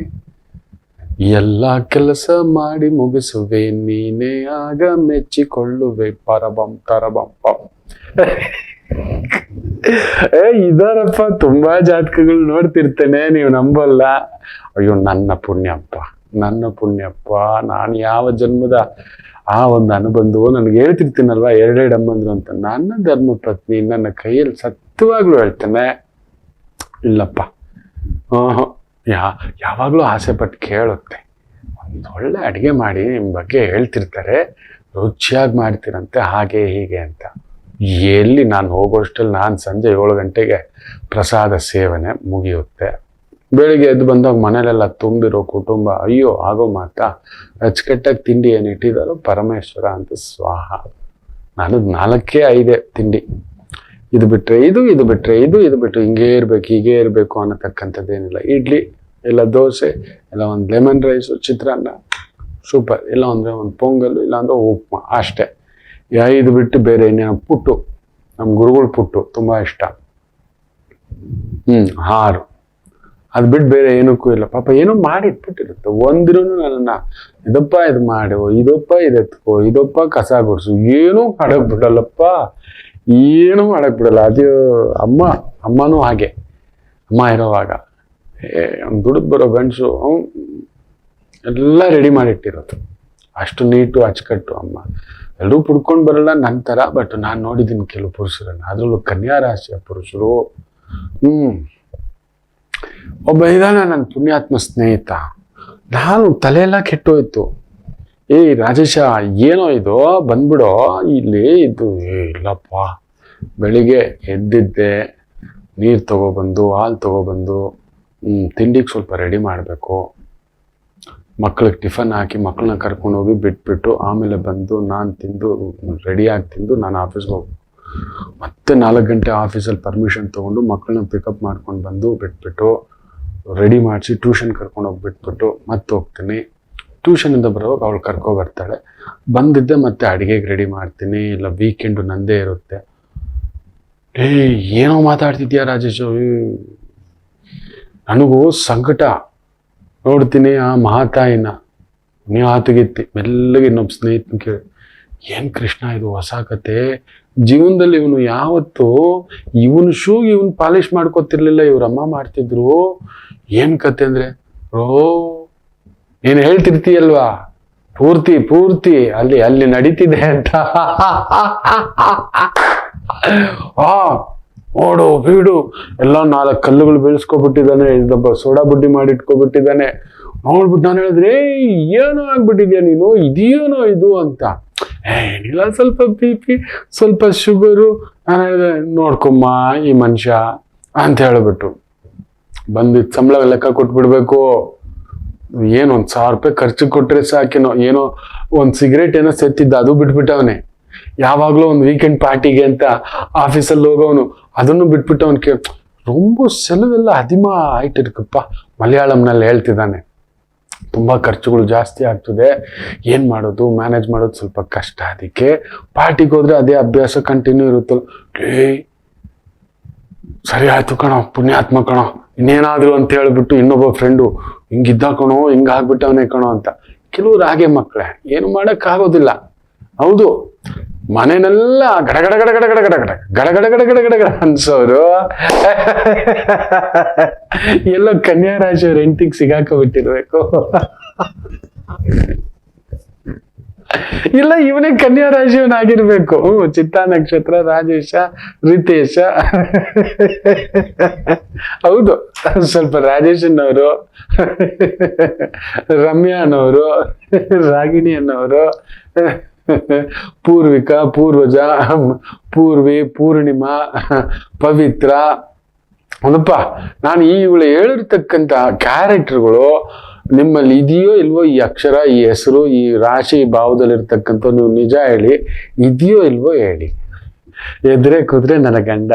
ಎಲ್ಲ ಕೆಲಸ ಮಾಡಿ ಮುಗಿಸುವೆ ನೀನೇ ಆಗ ಮೆಚ್ಚಿಕೊಳ್ಳುವೆ ಪರಬಂ ತರಬಂ. ಇದಾರಪ್ಪ ತುಂಬಾ ಜಾತಕಗಳು ನೋಡ್ತಿರ್ತೇನೆ, ನೀವು ನಂಬಲ್ಲ. ಅಯ್ಯೋ ನನ್ನ ಪುಣ್ಯಪ್ಪ, ನನ್ನ ಪುಣ್ಯಪ್ಪ, ನಾನು ಯಾವ ಜನ್ಮದ ಆ ಒಂದು ಅನುಬಂಧವು ನನಗೆ ಹೇಳ್ತಿರ್ತೀನಲ್ವಾ, ಎರಡೆರಡು ಅಮ್ಮಂದ್ರು ಅಂತ. ನನ್ನ ಧರ್ಮ ಪತ್ನಿ ನನ್ನ ಕೈಯಲ್ಲಿ ಸತ್ಯವಾಗ್ಲೂ ಹೇಳ್ತೇನೆ, ಇಲ್ಲಪ್ಪ ಯಾವಾಗ್ಲೂ ಆಸೆ ಪಟ್ಟು ಕೇಳುತ್ತೆ. ಒಂದು ಒಳ್ಳೆ ಅಡುಗೆ ಮಾಡಿ ನಿಮ್ಮ ಬಗ್ಗೆ ಹೇಳ್ತಿರ್ತಾರೆ, ರುಚಿಯಾಗಿ ಮಾಡ್ತೀರಂತೆ, ಹಾಗೆ ಹೀಗೆ ಅಂತ. ಎಲ್ಲಿ ನಾನು ಹೋಗೋಷ್ಟಲ್ಲಿ ನಾನು ಸಂಜೆ 7 ಗಂಟೆಗೆ ಪ್ರಸಾದ ಸೇವನೆ ಮುಗಿಯುತ್ತೆ. ಬೆಳಿಗ್ಗೆ ಎದ್ದು ಬಂದಾಗ ಮನೇಲೆಲ್ಲ ತುಂಬಿರೋ ಕುಟುಂಬ, ಅಯ್ಯೋ ಆಗೋ ಮಾತಾ, ಅಚ್ಚುಕಟ್ಟಾಗಿ ತಿಂಡಿ ಏನು ಇಟ್ಟಿದ್ದಾರೋ ಪರಮೇಶ್ವರ ಅಂತ ಸ್ವಾಹ. ನಾನು 4-5 ತಿಂಡಿ, ಇದು ಬಿಟ್ಟರೆ ಇದು, ಇದು ಬಿಟ್ಟರೆ ಇದು, ಇದು ಬಿಟ್ಟು ಹಿಂಗೇ ಇರಬೇಕು ಹೀಗೇ ಇರಬೇಕು ಅನ್ನತಕ್ಕಂಥದ್ದೇನಿಲ್ಲ. ಇಡ್ಲಿ ಇಲ್ಲ ದೋಸೆ, ಇಲ್ಲ ಒಂದು ಲೆಮನ್ ರೈಸು, ಚಿತ್ರಾನ್ನ ಸೂಪರ್, ಇಲ್ಲ ಅಂದರೆ ಒಂದು ಪೊಂಗಲ್, ಇಲ್ಲ ಅಂದರೆ ಉಪ್ಮಾ, ಅಷ್ಟೇ. ಇದು ಬಿಟ್ಟು ಬೇರೆ ಇನ್ನೇನು, ಪುಟ್ಟು, ನಮ್ಮ ಗುರುಗಳ ಪುಟ್ಟು ತುಂಬ ಇಷ್ಟ. ಅದು ಬಿಟ್ಟು ಬೇರೆ ಏನಕ್ಕೂ ಇಲ್ಲ. ಪಾಪ ಏನೋ ಮಾಡಿ ಇಟ್ಬಿಟ್ಟಿರುತ್ತೆ. ಒಂದಿನೂ ನನ್ನ ಇದಪ್ಪ ಇದು ಮಾಡು, ಇದಪ್ಪ ಇದೆತ್ಕೋ, ಇದಪ್ಪ ಕಸ ಗುಡ್ಸು, ಏನೂ ಮಾಡಕ್ ಬಿಡಲ್ಲಪ್ಪ, ಏನೂ ಮಾಡಕ್ ಬಿಡಲ್ಲ. ಅದು ಅಮ್ಮನೂ ಹಾಗೆ. ಅಮ್ಮ ಇರೋವಾಗ ಅವ್ನು ದುಡಿದು ಬರೋ ಗಂಡಸು ಎಲ್ಲ ರೆಡಿ ಮಾಡಿಟ್ಟಿರೋದು, ಅಷ್ಟು ನೀಟು ಅಚ್ಚುಕಟ್ಟು. ಅಮ್ಮ ಎಲ್ಲರೂ ಪುಡ್ಕೊಂಡು ಬರಲ್ಲ ನನ್ನ ಥರ, ಬಟ್ ನಾನು ನೋಡಿದ್ದೀನಿ ಕೆಲವು ಪುರುಷರನ್ನು, ಅದರಲ್ಲೂ ಕನ್ಯಾ ರಾಶಿಯ ಪುರುಷರು. ಒಬ್ಬ ಇದಾನ ನನ್ನ ಪುಣ್ಯಾತ್ಮ ಸ್ನೇಹಿತ, ನಾನು ತಲೆಯೆಲ್ಲ ಕೆಟ್ಟೋಯ್ತು. ರಾಜೇಶ ಏನೋ ಇದು ಬಂದ್ಬಿಡೋ ಇಲ್ಲಿ ಇದು. ಇಲ್ಲಪ್ಪ, ಬೆಳಿಗ್ಗೆ ಎದ್ದಿದ್ದೆ, ನೀರು ತಗೊಬಂದು ಹಾಲು ತಗೊಬಂದು ತಿಂಡಿಗೆ ಸ್ವಲ್ಪ ರೆಡಿ ಮಾಡಬೇಕು, ಮಕ್ಳಿಗೆ ಟಿಫನ್ ಹಾಕಿ ಮಕ್ಕಳನ್ನ ಕರ್ಕೊಂಡೋಗಿ ಬಿಟ್ಬಿಟ್ಟು ಆಮೇಲೆ ಬಂದು ನಾನು ತಿಂದು ರೆಡಿಯಾಗಿ ತಿಂದು ನಾನು ಆಫೀಸ್ಗೆ ಹೋಗ್ಬೇಕು. ಮತ್ತೆ 4 ಗಂಟೆ ಆಫೀಸಲ್ಲಿ ಪರ್ಮಿಷನ್ ತೊಗೊಂಡು ಮಕ್ಕಳನ್ನ ಪಿಕಪ್ ಮಾಡ್ಕೊಂಡು ಬಂದು ಬಿಟ್ಬಿಟ್ಟು ರೆಡಿ ಮಾಡಿಸಿ ಟ್ಯೂಷನ್ ಕರ್ಕೊಂಡೋಗಿ ಬಿಟ್ಬಿಟ್ಟು ಮತ್ತೆ ಹೋಗ್ತೀನಿ. ಟ್ಯೂಷನಿಂದ ಬರೋವಾಗ ಅವಳು ಕರ್ಕೊಬರ್ತಾಳೆ. ಬಂದಿದ್ದೆ ಮತ್ತೆ ಅಡುಗೆಗೆ ರೆಡಿ ಮಾಡ್ತೀನಿ, ಇಲ್ಲ ವೀಕೆಂಡು ನಂದೇ ಇರುತ್ತೆ. ಏನೋ ಮಾತಾಡ್ತಿದ್ಯಾ ರಾಜೇಶು, ನನಗೂ ಸಂಕಟ. ನೋಡ್ತೀನಿ ಆ ಮಹಾತಾಯಿನ ನೀವು ಆತಗಿತ್ತಿ ಮೆಲ್ಲಗೆ ಇನ್ನೊಬ್ಬ ಸ್ನೇಹಿತನ ಕೇಳಿ, ಏನು ಕೃಷ್ಣ ಇದು ಹೊಸ ಕತೆ, ಜೀವನದಲ್ಲಿ ಇವನು ಯಾವತ್ತು ಇವನು ಶೂಗೆ ಇವನು ಪಾಲಿಷ್ ಮಾಡ್ಕೊತಿರ್ಲಿಲ್ಲ, ಇವ್ರಮ್ಮ ಮಾಡ್ತಿದ್ರು. ಏನು ಕತೆ ಅಂದರೆ, ನೀನು ಹೇಳ್ತಿರ್ತೀಯಲ್ವಾ ಪೂರ್ತಿ ಅಲ್ಲಿ ನಡೀತಿದೆ ಅಂತ. ಓಡು ಬೀಡು ಎಲ್ಲ 4 ಕಲ್ಲುಗಳು ಬೆಳೆಸ್ಕೊಬಿಟ್ಟಿದ್ದಾನೆ, ಇದೊಬ್ಬ ಸೋಡಾ ಬುಡ್ಡಿ ಮಾಡಿಟ್ಕೊಬಿಟ್ಟಿದ್ದಾನೆ. ನೋಡ್ಬಿಟ್ಟು ನಾನು ಹೇಳಿದ್ರೆ, ಏನೋ ಆಗ್ಬಿಟ್ಟಿದ್ಯಾ ನೀನು, ಇದೇನೋ ಇದು ಅಂತ. ಏನಿಲ್ಲ, ಸ್ವಲ್ಪ BP, ಸ್ವಲ್ಪ ಶುಗರು. ನಾನು ಹೇಳಿದೆ, ನೋಡ್ಕೊಮ್ಮ ಈ ಮನುಷ್ಯ ಅಂತ ಹೇಳ್ಬಿಟ್ಟು ಬಂದಿದ್ದು ಸಂಬಳ ಲೆಕ್ಕ ಕೊಟ್ಬಿಡ್ಬೇಕು. ಏನು 1,000 ರೂಪಾಯಿ ಖರ್ಚು ಕೊಟ್ರೆ ಸಾಕೇನೋ. ಏನೋ ಒಂದು ಸಿಗರೇಟ್ ಏನೋ ಸೆತ್ತಿದ್ದ, ಅದು ಬಿಟ್ಬಿಟ್ಟವನೆ. ಯಾವಾಗಲೂ ಒಂದು ವೀಕೆಂಡ್ ಪಾರ್ಟಿಗೆ ಅಂತ ಆಫೀಸಲ್ಲಿ ಹೋಗೋನು, ಅದನ್ನು ಬಿಟ್ಬಿಟ್ಟು ಅವನು ரொம்ப செலವೆಲ್ಲ அதிகமா ಆಯ್ತು ಇರ್ಕಪ್ಪ. ಮಲಯಾಳಂನಲ್ಲಿ ಹೇಳ್ತಿದ್ದಾನೆ, ತುಂಬ ಖರ್ಚುಗಳು ಜಾಸ್ತಿ ಆಗ್ತದೆ, ಏನು ಮಾಡೋದು, ಮ್ಯಾನೇಜ್ ಮಾಡೋದು ಸ್ವಲ್ಪ ಕಷ್ಟ. ಅದಕ್ಕೆ ಪಾರ್ಟಿಗೆ ಹೋದ್ರೆ ಅದೇ ಅಭ್ಯಾಸ ಕಂಟಿನ್ಯೂ ಇರುತ್ತಲ್ಲ. ಸರಿ ಆಯ್ತು ಕಣೋ, ಪುಣ್ಯಾತ್ಮ ಕಣೋ, ಇನ್ನೇನಾದ್ರು ಅಂತ ಹೇಳ್ಬಿಟ್ಟು ಇನ್ನೊಬ್ಬ ಫ್ರೆಂಡು, ಹಿಂಗಿದ್ದ ಕಣೋ, ಹಿಂಗಾಗ್ಬಿಟ್ಟವನೇ ಕಣೋ ಅಂತ. ಕೆಲವ್ರು ಹಾಗೆ ಮಕ್ಕಳೇ, ಏನು ಮಾಡೋಕ್ಕಾಗೋದಿಲ್ಲ. ಹೌದು, ಮನೆನೆಲ್ಲ ಗಡಗಡ ಗಡಗಡ ಗಡಗಡ ಗಡಗಡ ಗಡಗಡ ಗಡಗಡ ಅನ್ಸೋರು ಎಲ್ಲ ಕನ್ಯಾ ರಾಶಿಯವ್ರ ಹೆಂಡತಿಗೆ ಸಿಗಾಕಬಿಟ್ಟಿರ್ಬೇಕು. ಇಲ್ಲ ಇವನೇ ಕನ್ಯಾ ರಾಶಿಯವನಾಗಿರ್ಬೇಕು. ಚಿತ್ತಾ ನಕ್ಷತ್ರ, ರಾಜೇಶ, ರಿತೇಶ. ಹೌದು, ಸ್ವಲ್ಪ ರಾಜೇಶನ್ನವರು, ರಮ್ಯಾ ಅನ್ನೋರು, ರಾಗಿಣಿ ಅನ್ನೋರು, ಪೂರ್ವಿಕಾ, ಪೂರ್ವಜ, ಪೂರ್ವಿ, ಪೂರ್ಣಿಮಾ, ಪವಿತ್ರ. ಒಂದಪ್ಪ, ನಾನು ಇವಳು ಹೇಳಿರ್ತಕ್ಕಂಥ ಕ್ಯಾರೆಕ್ಟರ್ಗಳು ನಿಮ್ಮಲ್ಲಿ ಇದೆಯೋ ಇಲ್ವೋ, ಈ ಅಕ್ಷರ, ಈ ಹೆಸರು, ಈ ರಾಶಿ ಭಾವದಲ್ಲಿರ್ತಕ್ಕಂಥ ನೀವು ನಿಜ ಹೇಳಿ, ಇದೆಯೋ ಇಲ್ವೋ ಹೇಳಿ. ಎದ್ರೆ ಕೂತ್ರೆ ನನ್ನ ಗಂಡ,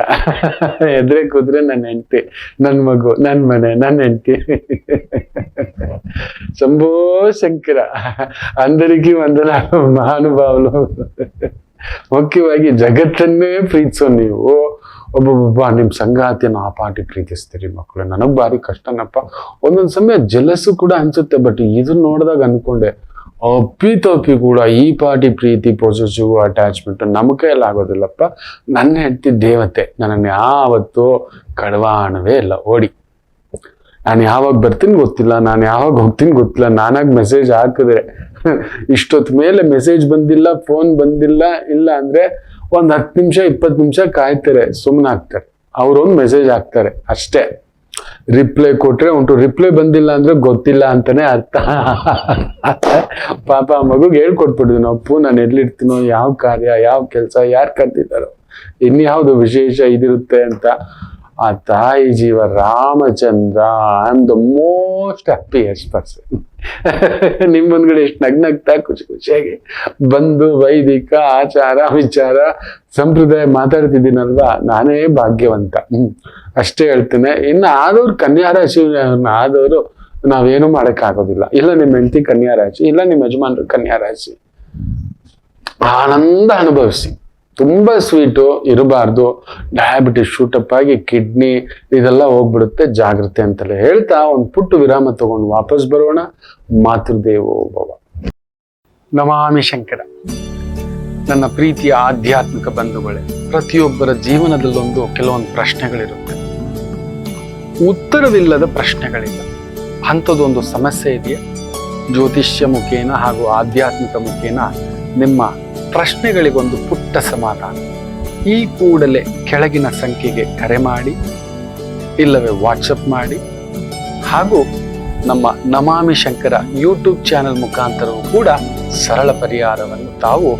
ಎದ್ರೆ ಕೂತ್ರೆ ನನ್ನ ಹೆಂಡತಿ, ನನ್ನ ಮಗು, ನನ್ನ ಮನೆ, ನನ್ನ ಹೆಂಡತಿ. ಶಂಭೋ ಶಂಕರ, అందరికీ వందనాలు ಮಹಾನುಭಾವಲು. ಮುಖ್ಯವಾಗಿ ಜಗತ್ತನ್ನೇ ಪ್ರೀತಿಸೋ ನೀವು ಒಬ್ಬೊಬ್ಬ ನಿಮ್ಮ ಸಂಗಾತಿಯನ್ನು ಆ ಪಾಟಿ ಪ್ರೀತಿಸ್ತೀರಿ ಮಕ್ಕಳು. ನನಗೆ ಭಾರಿ ಕಷ್ಟನಪ್ಪ. ಒಂದೊಂದು ಸಮಯ ಜಲಸು ಕೂಡ ಅನ್ಸುತ್ತೆ, ಬಟ್ ಇದನ್ನ ನೋಡಿದಾಗ ಅನ್ಕೊಂಡೆ, ಅಪ್ಪಿ ಕೂಡ ಈ ಪಾಟಿ ಪ್ರೀತಿ, ಪೊಸೆಸಿವ್ ಅಟ್ಯಾಚ್ಮೆಂಟ್ ನಮ್ಮ ಕೈಯಲ್ಲಿ ಆಗೋದಿಲ್ಲಪ್ಪ. ನನ್ನ ಹೆಂಡತಿ ದೇವತೆ, ನನ್ನನ್ನು ಯಾವತ್ತೂ ಕಡವಾಣವೇ ಇಲ್ಲ. ಓಡಿ, ನಾನು ಯಾವಾಗ ಬರ್ತೀನಿ ಗೊತ್ತಿಲ್ಲ, ನಾನು ಯಾವಾಗ ಹೋಗ್ತೀನಿ ಗೊತ್ತಿಲ್ಲ. ನಾನಾಗಿ ಮೆಸೇಜ್ ಹಾಕಿದ್ರೆ ಇಷ್ಟೊತ್ತು ಮೇಲೆ ಮೆಸೇಜ್ ಬಂದಿಲ್ಲ, ಫೋನ್ ಬಂದಿಲ್ಲ, ಇಲ್ಲ ಅಂದ್ರೆ ಒಂದು 10 ನಿಮಿಷ 20 ನಿಮಿಷ ಕಾಯ್ತಾರೆ, ಸುಮ್ಮನೆ ಆಗ್ತಾರೆ. ಅವ್ರೊಂದು ಮೆಸೇಜ್ ಹಾಕ್ತಾರೆ ಅಷ್ಟೇ. ರಿಪ್ಲೈ ಕೊಟ್ರೆ ಉಂಟು, ರಿಪ್ಲೈ ಬಂದಿಲ್ಲ ಅಂದ್ರೆ ಗೊತ್ತಿಲ್ಲ ಅಂತಾನೆ ಅರ್ಥ. ಪಾಪ ಆ ಮಗುಗೆ ಹೇಳ್ಕೊಟ್ಬಿಟ್ಟಿದ್ವಿ ನಾವು, ಅಪ್ಪು ನಾನು ಎಲ್ಲಿರ್ತೀನೋ, ಯಾವ ಕಾರ್ಯ, ಯಾವ ಕೆಲಸ, ಯಾರು ಕರ್ತಿದ್ದಾರೋ, ಇನ್ಯಾವುದು ವಿಶೇಷ ಇದಿರುತ್ತೆ ಅಂತ. ಆ ತಾಯಿ ಜೀವ Ramachandra, I am the most happiest person. ನಿಮ್ಮ ಮುಂದ್ಗಡೆ ಎಷ್ಟು ನಗ್ನಗ್ತಾ ಖುಷಿ ಖುಷಿಯಾಗಿ ಬಂದು ವೈದಿಕ ಆಚಾರ ವಿಚಾರ ಸಂಪ್ರದಾಯ ಮಾತಾಡ್ತಿದ್ದೀನಲ್ವಾ, ನಾನೇ ಭಾಗ್ಯವಂತ. ಅಷ್ಟೇ ಹೇಳ್ತೇನೆ. ಇನ್ನು ಆದವ್ರು ಕನ್ಯಾ ರಾಶಿ ಆದವರು ನಾವೇನು ಮಾಡೋಕ್ಕಾಗೋದಿಲ್ಲ. ಇಲ್ಲ ನಿಮ್ಮ ಹೆಂಡತಿ ಕನ್ಯಾ ರಾಶಿ, ಇಲ್ಲ ನಿಮ್ಮ ಯಜಮಾನ್ರು ಕನ್ಯಾ ರಾಶಿ, ಆನಂದ ಅನುಭವಿಸಿ. ತುಂಬ ಸ್ವೀಟು ಇರಬಾರ್ದು, ಡಯಾಬಿಟಿಸ್ ಶೂಟಪ್ ಆಗಿ ಕಿಡ್ನಿ ಇದೆಲ್ಲ ಹೋಗ್ಬಿಡುತ್ತೆ, ಜಾಗ್ರತೆ ಅಂತಲೇ ಹೇಳ್ತಾ ಒಂದು ಪುಟ್ಟು ವಿರಾಮ ತಗೊಂಡು ವಾಪಸ್ ಬರೋಣ. ಮಾತೃದೇವೋ ಭವ. ನಮಾಮಿ ಶಂಕರ. ನನ್ನ ಪ್ರೀತಿಯ ಆಧ್ಯಾತ್ಮಿಕ ಬಂಧುಗಳೇ, ಪ್ರತಿಯೊಬ್ಬರ ಜೀವನದಲ್ಲೊಂದು ಕೆಲವೊಂದು ಪ್ರಶ್ನೆಗಳಿರುತ್ತೆ, ಉತ್ತರವಿಲ್ಲದ ಪ್ರಶ್ನೆಗಳಿಲ್ಲ. ಅಂಥದ್ದೊಂದು ಸಮಸ್ಯೆ ಇದೆಯಾ? ಜ್ಯೋತಿಷ್ಯ ಮುಖೇನ ಹಾಗೂ ಆಧ್ಯಾತ್ಮಿಕ ಮುಖೇನ ನಿಮ್ಮ ಪ್ರಶ್ನೆಗಳಿಗೊಂದು ಪುಟ್ಟ ಸಮಾಧಾನ. ಈ ಕೂಡಲೇ ಕೆಳಗಿನ ಸಂಖ್ಯೆಗೆ ಕರೆ ಮಾಡಿ, ಇಲ್ಲವೇ ವಾಟ್ಸಪ್ ಮಾಡಿ, ಹಾಗೂ ನಮ್ಮ ನಮಾಮಿ ಶಂಕರ ಯೂಟ್ಯೂಬ್ ಚಾನೆಲ್ ಮುಖಾಂತರವೂ ಕೂಡ ಸರಳ ಪರಿಹಾರವನ್ನು ತಾವು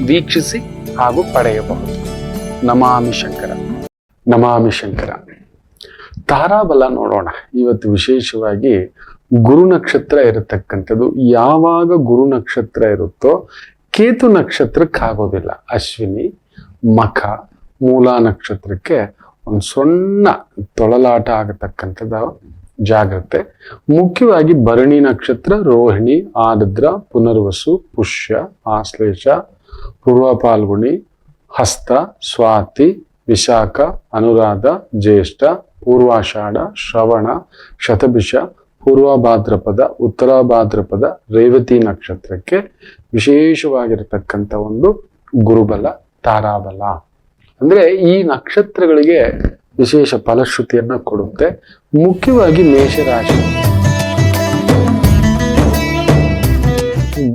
ವೀಕ್ಷಿಸಿ ಹಾಗೂ ಪಡೆಯಬಹುದು. ನಮಾಮಿ ಶಂಕರ. ನಮಾಮಿ ಶಂಕರ. ತಾರಾಬಲ ನೋಡೋಣ. ಇವತ್ತು ವಿಶೇಷವಾಗಿ ಗುರು ನಕ್ಷತ್ರ ಇರತಕ್ಕಂಥದ್ದು. ಯಾವಾಗ ಗುರು ನಕ್ಷತ್ರ ಇರುತ್ತೋ ಕೇತು ನಕ್ಷತ್ರಕ್ಕಾಗೋದಿಲ್ಲ. ಅಶ್ವಿನಿ, ಮಖ, ಮೂಲ ನಕ್ಷತ್ರಕ್ಕೆ ಒಂದು ಸಣ್ಣ ತೊಳಲಾಟ ಆಗತಕ್ಕಂಥದ್ದು ಜಾಗ್ರತೆ. ಮುಖ್ಯವಾಗಿ ಭರಣಿ ನಕ್ಷತ್ರ, ರೋಹಿಣಿ, ಆರ್ದ್ರ, ಪುನರ್ವಸು, ಪುಷ್ಯ, ಆಶ್ಲೇಷ, ಪೂರ್ವ ಪಾಲ್ಗುಣಿ, ಹಸ್ತ, ಸ್ವಾತಿ, ವಿಶಾಖ, ಅನುರಾಧ, ಜ್ಯೇಷ್ಠ, ಪೂರ್ವಾಷಾಢ, ಶ್ರವಣ, ಶತಭಿಷ, ಪೂರ್ವ ಭಾದ್ರಪದ, ಉತ್ತರ ಭಾದ್ರಪದ, ರೇವತಿ ನಕ್ಷತ್ರಕ್ಕೆ ವಿಶೇಷವಾಗಿರತಕ್ಕಂಥ ಒಂದು ಗುರುಬಲ, ತಾರಾಬಲ. ಅಂದ್ರೆ ಈ ನಕ್ಷತ್ರಗಳಿಗೆ ವಿಶೇಷ ಫಲಶ್ರುತಿಯನ್ನ ಕೊಡುತ್ತೆ. ಮುಖ್ಯವಾಗಿ ಮೇಷರಾಶಿ.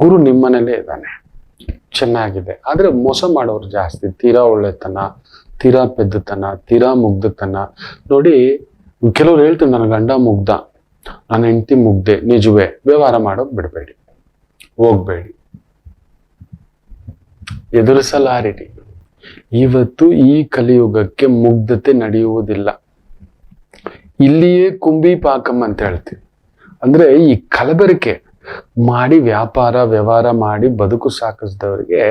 ಗುರು ನಿಮ್ಮನೇಲೇ ಇದ್ದಾನೆ, ಚೆನ್ನಾಗಿದೆ. ಆದ್ರೆ ಮೋಸ ಮಾಡೋರು ಜಾಸ್ತಿ. ತೀರಾ ಒಳ್ಳೆತನ, ತೀರಾ ಪೆದ್ದತನ, ತೀರಾ ಮುಗ್ಧತನ. ನೋಡಿ, ಕೆಲವ್ರು ಹೇಳ್ತಾರೆ ನನ್ನ ಗಂಡ ಮುಗ್ಧ, ನನ್ನ ಹೆಂಡತಿ ಮುಗ್ಧೆ. ನಿಜವೇ. ವ್ಯವಹಾರ ಮಾಡೋಕ್ ಬಿಡಬೇಡಿ, ಹೋಗ್ಬೇಡಿ, ಎದುರಿಸಲಾರಿರಿ. ಇವತ್ತು ಈ ಕಲಿಯುಗಕ್ಕೆ ಮುಗ್ಧತೆ ನಡೆಯುವುದಿಲ್ಲ. ಇಲ್ಲಿಯೇ ಕುಂಬಿ ಪಾಕಂ ಅಂತ ಹೇಳ್ತೀವಿ. ಅಂದ್ರೆ ಈ ಕಲಬೆರಕೆ ಮಾಡಿ ವ್ಯವಹಾರ ಮಾಡಿ ಬದುಕು ಸಾಕಿಸಿದವರಿಗೆ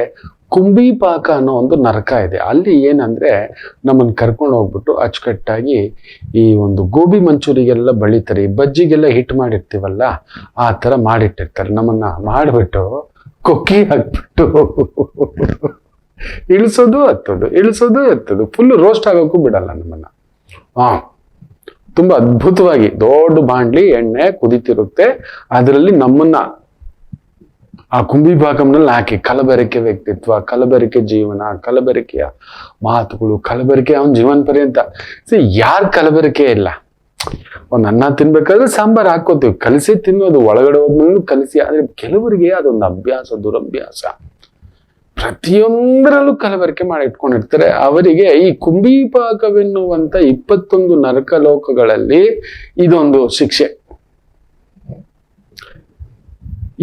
ಕುಂಬಿ ಪಾಕ ಅನ್ನೋ ಒಂದು ನರಕ ಇದೆ. ಅಲ್ಲಿ ಏನಂದ್ರೆ ನಮ್ಮನ್ನು ಕರ್ಕೊಂಡು ಹೋಗ್ಬಿಟ್ಟು ಅಚ್ಚುಕಟ್ಟಾಗಿ ಈ ಒಂದು ಗೋಬಿ ಮಂಚೂರಿಗೆಲ್ಲ ಬಳಿತಾರೆ, ಬಜ್ಜಿಗೆಲ್ಲ ಹಿಟ್ ಮಾಡಿರ್ತೀವಲ್ಲ ಆ ತರ ಮಾಡಿಟ್ಟಿರ್ತಾರೆ. ನಮ್ಮನ್ನ ಮಾಡಿಬಿಟ್ಟು ಕೊಕ್ಕಿ ಹಾಕ್ಬಿಟ್ಟು ಇಳಿಸೋದು ಎತ್ತೋದು ಫುಲ್ ರೋಸ್ಟ್ ಆಗೋಕ್ಕೂ ಬಿಡಲ್ಲ ನಮ್ಮನ್ನ. ತುಂಬಾ ಅದ್ಭುತವಾಗಿ ದೊಡ್ಡ ಬಾಂಡ್ಲಿ ಎಣ್ಣೆ ಕುದಿತಿರುತ್ತೆ, ಅದರಲ್ಲಿ ನಮ್ಮನ್ನ ಆ ಕುಂಬಿ ಭಾಗಂನಲ್ಲಿ ಹಾಕಿ ಕಲಬೆರಕೆ ವ್ಯಕ್ತಿತ್ವ, ಕಲಬೆರಕೆ ಜೀವನ, ಕಲಬೆರಕೆಯ ಮಾತುಗಳು, ಕಲಬೆರಕೆ ಅವನ ಜೀವನ ಪರ್ಯಂತ. ಯಾರು ಕಲಬೆರಕೆ ಇಲ್ಲ. ಒಂದು ಅನ್ನ ತಿನ್ಬೇಕಾದ್ರೆ ಸಾಂಬಾರ್ ಹಾಕೋತೀವಿ, ಕಲಸಿ ತಿನ್ನೋದು, ಒಳಗಡೆ ಹೋದ್ಮೇಲೆ ಕಲಸಿ. ಆದ್ರೆ ಕೆಲವರಿಗೆ ಅದೊಂದು ಅಭ್ಯಾಸ, ದುರಭ್ಯಾಸ. ಪ್ರತಿಯೊಂದರಲ್ಲೂ ಕಲಬೆರಕೆ ಮಾಡಿ ಇಟ್ಕೊಂಡಿರ್ತಾರೆ. ಅವರಿಗೆ ಈ ಕುಂಬಿಪಾಕವೆನ್ನುವಂತ 21 ನರಕ ಲೋಕಗಳಲ್ಲಿ ಇದೊಂದು ಶಿಕ್ಷೆ.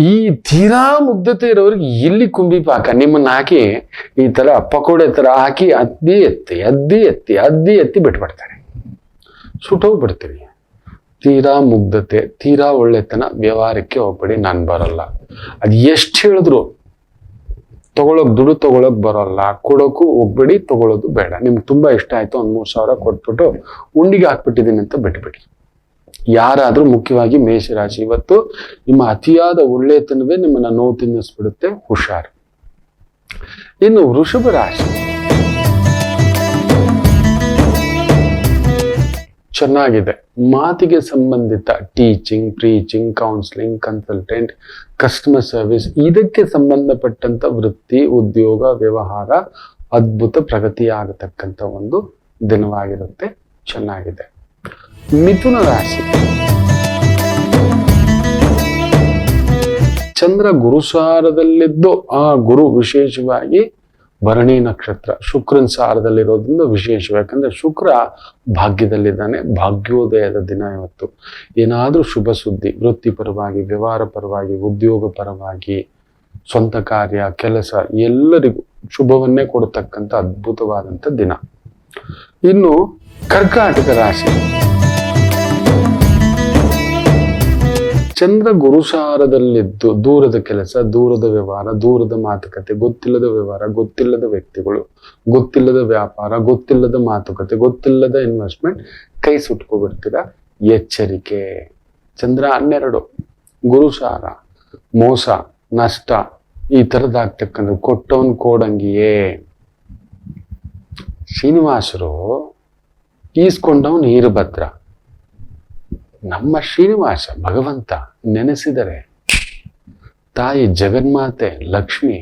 ಈ ತೀರಾ ಮುಗ್ಧತೆ ಇರೋರಿಗೆ ಇಲ್ಲಿ ಕುಂಬಿಪಾಕ ನಿಮ್ಮನ್ನ ಹಾಕಿ ಈ ತರ ಪಕೋಡೆ ತರ ಹಾಕಿ ಅದ್ದಿ ಎತ್ತಿ ಬಿಟ್ಬಿಡ್ತಾರೆ, ಸುಟ್ಟೋಗ್ಬಿಡ್ತೀವಿ. ತೀರಾ ಮುಗ್ಧತೆ, ತೀರಾ ಒಳ್ಳೆತನ, ವ್ಯವಹಾರಕ್ಕೆ ಹೋಗ್ಬೇಡಿ. ನಾನು ಬರಲ್ಲ, ಅದ್ ಎಷ್ಟು ಹೇಳಿದ್ರು ದುಡ್ಡು ತಗೊಳಕ್ ಬರೋಲ್ಲ, ಕೊಡೋಕು ಹೋಗ್ಬೇಡಿ, ತಗೊಳ್ಳೋದು ಬೇಡ. ನಿಮ್ಗೆ ತುಂಬಾ ಇಷ್ಟ ಆಯ್ತು, ಒಂದ್ 3,000 ಕೊಟ್ಬಿಟ್ಟು ಉಂಡಿಗೆ ಹಾಕ್ಬಿಟ್ಟಿದ್ದೀನಿ ಅಂತ ಬಿಟ್ಬಿಡಿ. ಯಾರಾದ್ರೂ, ಮುಖ್ಯವಾಗಿ ಮೇಷರಾಶಿ, ಇವತ್ತು ನಿಮ್ಮ ಅತಿಯಾದ ಒಳ್ಳೆತನವೇ ನಿಮ್ಮನ್ನ ನೋವು ತಿನ್ನಿಸ್ಬಿಡುತ್ತೆ, ಹುಷಾರು. ಇನ್ನು ವೃಷಭ ರಾಶಿ ಚೆನ್ನಾಗಿದೆ. ಮಾತಿಗೆ ಸಂಬಂಧಿತ teaching, preaching, counselling, consultant, customer service, ಇದಕ್ಕೆ ಸಂಬಂಧಪಟ್ಟಂತ ವೃತ್ತಿ, ಉದ್ಯೋಗ, ವ್ಯವಹಾರ ಅದ್ಭುತ ಪ್ರಗತಿಯಾಗತಕ್ಕಂಥ ಒಂದು ದಿನವಾಗಿರುತ್ತೆ, ಚೆನ್ನಾಗಿದೆ. ಮಿಥುನ ರಾಶಿ. ಚಂದ್ರ ಗುರುಸಾರದಲ್ಲಿದ್ದು ಆ ಗುರು ವಿಶೇಷವಾಗಿ ಭರಣಿ ನಕ್ಷತ್ರ ಶುಕ್ರನ್ ಸಾರದಲ್ಲಿರೋದ್ರಿಂದ ವಿಶೇಷ. ಯಾಕಂದ್ರೆ ಶುಕ್ರ ಭಾಗ್ಯದಲ್ಲಿದ್ದಾನೆ, ಭಾಗ್ಯೋದಯದ ದಿನ ಇವತ್ತು. ಏನಾದ್ರೂ ಶುಭ ಸುದ್ದಿ, ವೃತ್ತಿಪರವಾಗಿ, ವ್ಯವಹಾರ ಪರವಾಗಿ, ಉದ್ಯೋಗ ಪರವಾಗಿ, ಸ್ವಂತ ಕಾರ್ಯ, ಕೆಲಸ, ಎಲ್ಲರಿಗೂ ಶುಭವನ್ನೇ ಕೊಡತಕ್ಕಂಥ ಅದ್ಭುತವಾದಂಥ ದಿನ. ಇನ್ನು ಕರ್ಕಾಟಕ ರಾಶಿ. ಚಂದ್ರ ಗುರುಸಾರದಲ್ಲಿದ್ದು ದೂರದ ಕೆಲಸ, ದೂರದ ವ್ಯವಹಾರ, ದೂರದ ಮಾತುಕತೆ, ಗೊತ್ತಿಲ್ಲದ ವ್ಯವಹಾರ, ಗೊತ್ತಿಲ್ಲದ ವ್ಯಕ್ತಿಗಳು, ಗೊತ್ತಿಲ್ಲದ ವ್ಯಾಪಾರ, ಗೊತ್ತಿಲ್ಲದ ಮಾತುಕತೆ, ಗೊತ್ತಿಲ್ಲದ ಇನ್ವೆಸ್ಟ್ಮೆಂಟ್, ಕೈ ಸುಟ್ಕೊಬಿಡ್ತೀರ, ಎಚ್ಚರಿಕೆ. ಚಂದ್ರ 12, ಗುರುಸಾರ, ಮೋಸ, ನಷ್ಟ, ಈ ತರದಾಗ್ತಕ್ಕಂಥ ಕೊಟ್ಟವನ್ ಕೋಡಂಗಿಯೇ. ಶ್ರೀನಿವಾಸರು ಈಸ್ಕೊಂಡವನು ವೀರಭದ್ರ. ನಮ್ಮ ಶ್ರೀನಿವಾಸ ಭಗವಂತ ನೆನೆಸಿದರೆ ತಾಯಿ ಜಗನ್ಮಾತೆ ಲಕ್ಷ್ಮಿ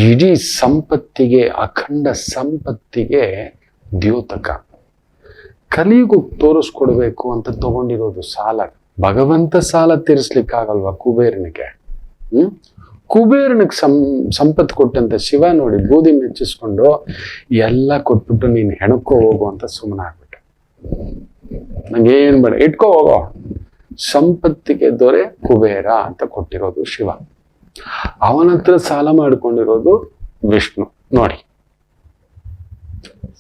ಇಡೀ ಸಂಪತ್ತಿಗೆ, ಅಖಂಡ ಸಂಪತ್ತಿಗೆ ದ್ಯೋತಕ. ಕಲಿಯುಗ ತೋರಿಸ್ಕೊಡ್ಬೇಕು ಅಂತ ತಗೊಂಡಿರೋದು ಸಾಲ. ಭಗವಂತ ಸಾಲ ತೀರಿಸ್ಲಿಕ್ಕಾಗಲ್ವಾ ಕುಬೇರನಿಗೆ? ಕುಬೇರನಿಗೆ ಸಂಪತ್ತು ಕೊಟ್ಟಂತ ಶಿವ ನೋಡಿ ಬೂದಿ ಮೆಚ್ಚಿಸ್ಕೊಂಡು ಎಲ್ಲ ಕೊಟ್ಬಿಟ್ಟು ನೀನು ಹೆಣಕ್ಕೋ ಹೋಗು ಅಂತ ಸುಮ್ಮನೆ ಆಗ್ಬಿಟ್ಟೆ. ನಂಗೆ ಏನ್ ಬೇಡ, ಇಟ್ಕೋ ಹೋಗೋ. ಸಂಪತ್ತಿಗೆ ದೊರೆ ಕುಬೇರ ಅಂತ ಕೊಟ್ಟಿರೋದು ಶಿವ. ಅವನ ಹತ್ರ ಸಾಲ ಮಾಡ್ಕೊಂಡಿರೋದು ವಿಷ್ಣು. ನೋಡಿ,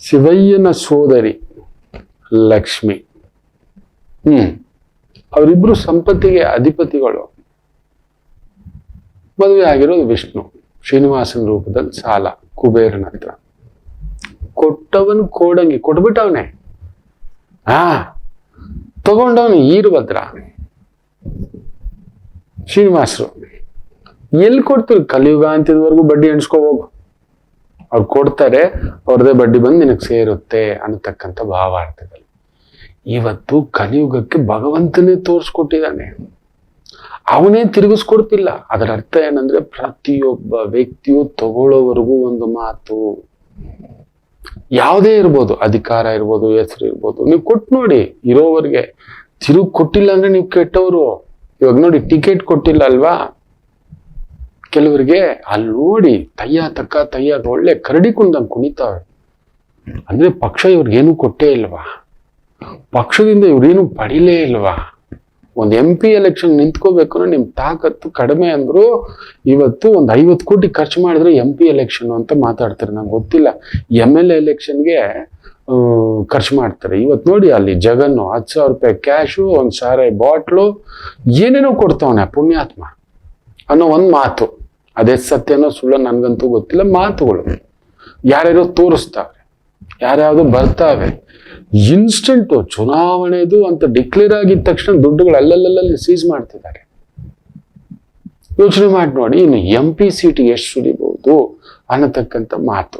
ಶಿವಯ್ಯನ ಸೋದರಿ ಲಕ್ಷ್ಮಿ, ಅವರಿಬ್ರು ಸಂಪತ್ತಿಗೆ ಅಧಿಪತಿಗಳು. ಮದುವೆ ಆಗಿರೋದು ವಿಷ್ಣು. ಶ್ರೀನಿವಾಸನ ರೂಪದಲ್ಲಿ ಸಾಲ ಕುಬೇರನ ಹತ್ರ. ಕೊಟ್ಟವನು ಕೋಡಂಗಿ ಕೊಟ್ಬಿಟ್ಟವನೆ. ತಗೊಂಡವನು ವೀರಭದ್ರ. ಶ್ರೀನಿವಾಸರು ಎಲ್ಲಿ ಕೊಡ್ತೀವಿ? ಕಲಿಯುಗ ಅಂತಿದ್ವರೆಗೂ ಬಡ್ಡಿ ಎಣಿಸ್ಕೊ ಹೋಗು. ಅವ್ರು ಕೊಡ್ತಾರೆ, ಅವ್ರದೇ ಬಡ್ಡಿ ಬಂದು ನಿನಗೆ ಸೇರುತ್ತೆ ಅನ್ನತಕ್ಕಂಥ ಭಾವಾರ್ಥದಲ್ಲಿ. ಇವತ್ತು ಕಲಿಯುಗಕ್ಕೆ ಭಗವಂತನೇ ತೋರಿಸ್ಕೊಟ್ಟಿದ್ದಾನೆ, ಅವನೇ ತಿರುಗಿಸ್ಕೊಡ್ತಿಲ್ಲ. ಅದರ ಅರ್ಥ ಏನಂದ್ರೆ ಪ್ರತಿಯೊಬ್ಬ ವ್ಯಕ್ತಿಯು ತಗೊಳ್ಳೋವರೆಗೂ ಒಂದು ಮಾತು, ಯಾವುದೇ ಇರ್ಬೋದು, ಅಧಿಕಾರ ಇರ್ಬೋದು, ಹೆಸರು ಇರ್ಬೋದು, ನೀವು ಕೊಟ್ಟು ನೋಡಿ. ಇರೋವರೆಗೆ ತಿರುಗಿ ಕೊಟ್ಟಿಲ್ಲ ಅಂದ್ರೆ ನೀವು ಕೆಟ್ಟವರು. ಇವಾಗ ನೋಡಿ, ಟಿಕೆಟ್ ಕೊಟ್ಟಿಲ್ಲ ಅಲ್ವಾ ಕೆಲವರಿಗೆ, ಅಲ್ಲಿ ನೋಡಿ ತಯ್ಯ ಒಳ್ಳೆ ಕರಡಿ ಕುಂದಂಗೆ ಕುಣಿತಾವೆ. ಅಂದ್ರೆ ಪಕ್ಷ ಇವ್ರಿಗೇನು ಕೊಟ್ಟೇ ಇಲ್ವಾ? ಪಕ್ಷದಿಂದ ಇವ್ರೇನು ಪಡಿಲೇ ಇಲ್ವಾ? ಒಂದು MP ಎಲೆಕ್ಷನ್ ನಿಂತ್ಕೋಬೇಕು ಅಂದ್ರೆ ನಿಮ್ ತಾಕತ್ತು ಕಡಿಮೆ ಅಂದ್ರು ಇವತ್ತು ಒಂದು 50 ಕೋಟಿ ಖರ್ಚು ಮಾಡಿದ್ರೆ MP ಎಲೆಕ್ಷನ್ ಅಂತ ಮಾತಾಡ್ತಾರೆ. ನಂಗೆ ಗೊತ್ತಿಲ್ಲ, MLA ಎಲೆಕ್ಷನ್ಗೆ ಖರ್ಚು ಮಾಡ್ತಾರೆ. ಇವತ್ತು ನೋಡಿ, ಅಲ್ಲಿ ಜಗನ್ನು 10,000 ರೂಪಾಯಿ ಕ್ಯಾಶು, 1 ಸಾರಾಯಿ ಬಾಟ್ಲು, ಏನೇನೋ ಕೊಡ್ತಾವನೆ ಪುಣ್ಯಾತ್ಮ ಅನ್ನೋ ಒಂದು ಮಾತು. ಅದೇ ಸತ್ಯನೋ ಸುಳ್ಳು ನನ್ಗಂತೂ ಗೊತ್ತಿಲ್ಲ. ಮಾತುಗಳು ಯಾರ್ಯಾರೋ ತೋರಿಸ್ತಾವೆ, ಯಾರ್ಯಾವ್ದು ಬರ್ತಾವೆ. ಇನ್ಸ್ಟೆಂಟು ಚುನಾವಣೆದು ಅಂತ ಡಿಕ್ಲೇರ್ ಆಗಿದ ತಕ್ಷಣ ದುಡ್ಡುಗಳು ಅಲ್ಲಲ್ಲಿ ಸೀಸ್ ಮಾಡ್ತಿದ್ದಾರೆ. ಯೋಚನೆ ಮಾಡಿ ನೋಡಿ, ಇನ್ನು MP ಸೀಟಿಗೆ ಎಷ್ಟು ಸುರಿಬಹುದು ಅನ್ನತಕ್ಕಂಥ ಮಾತು.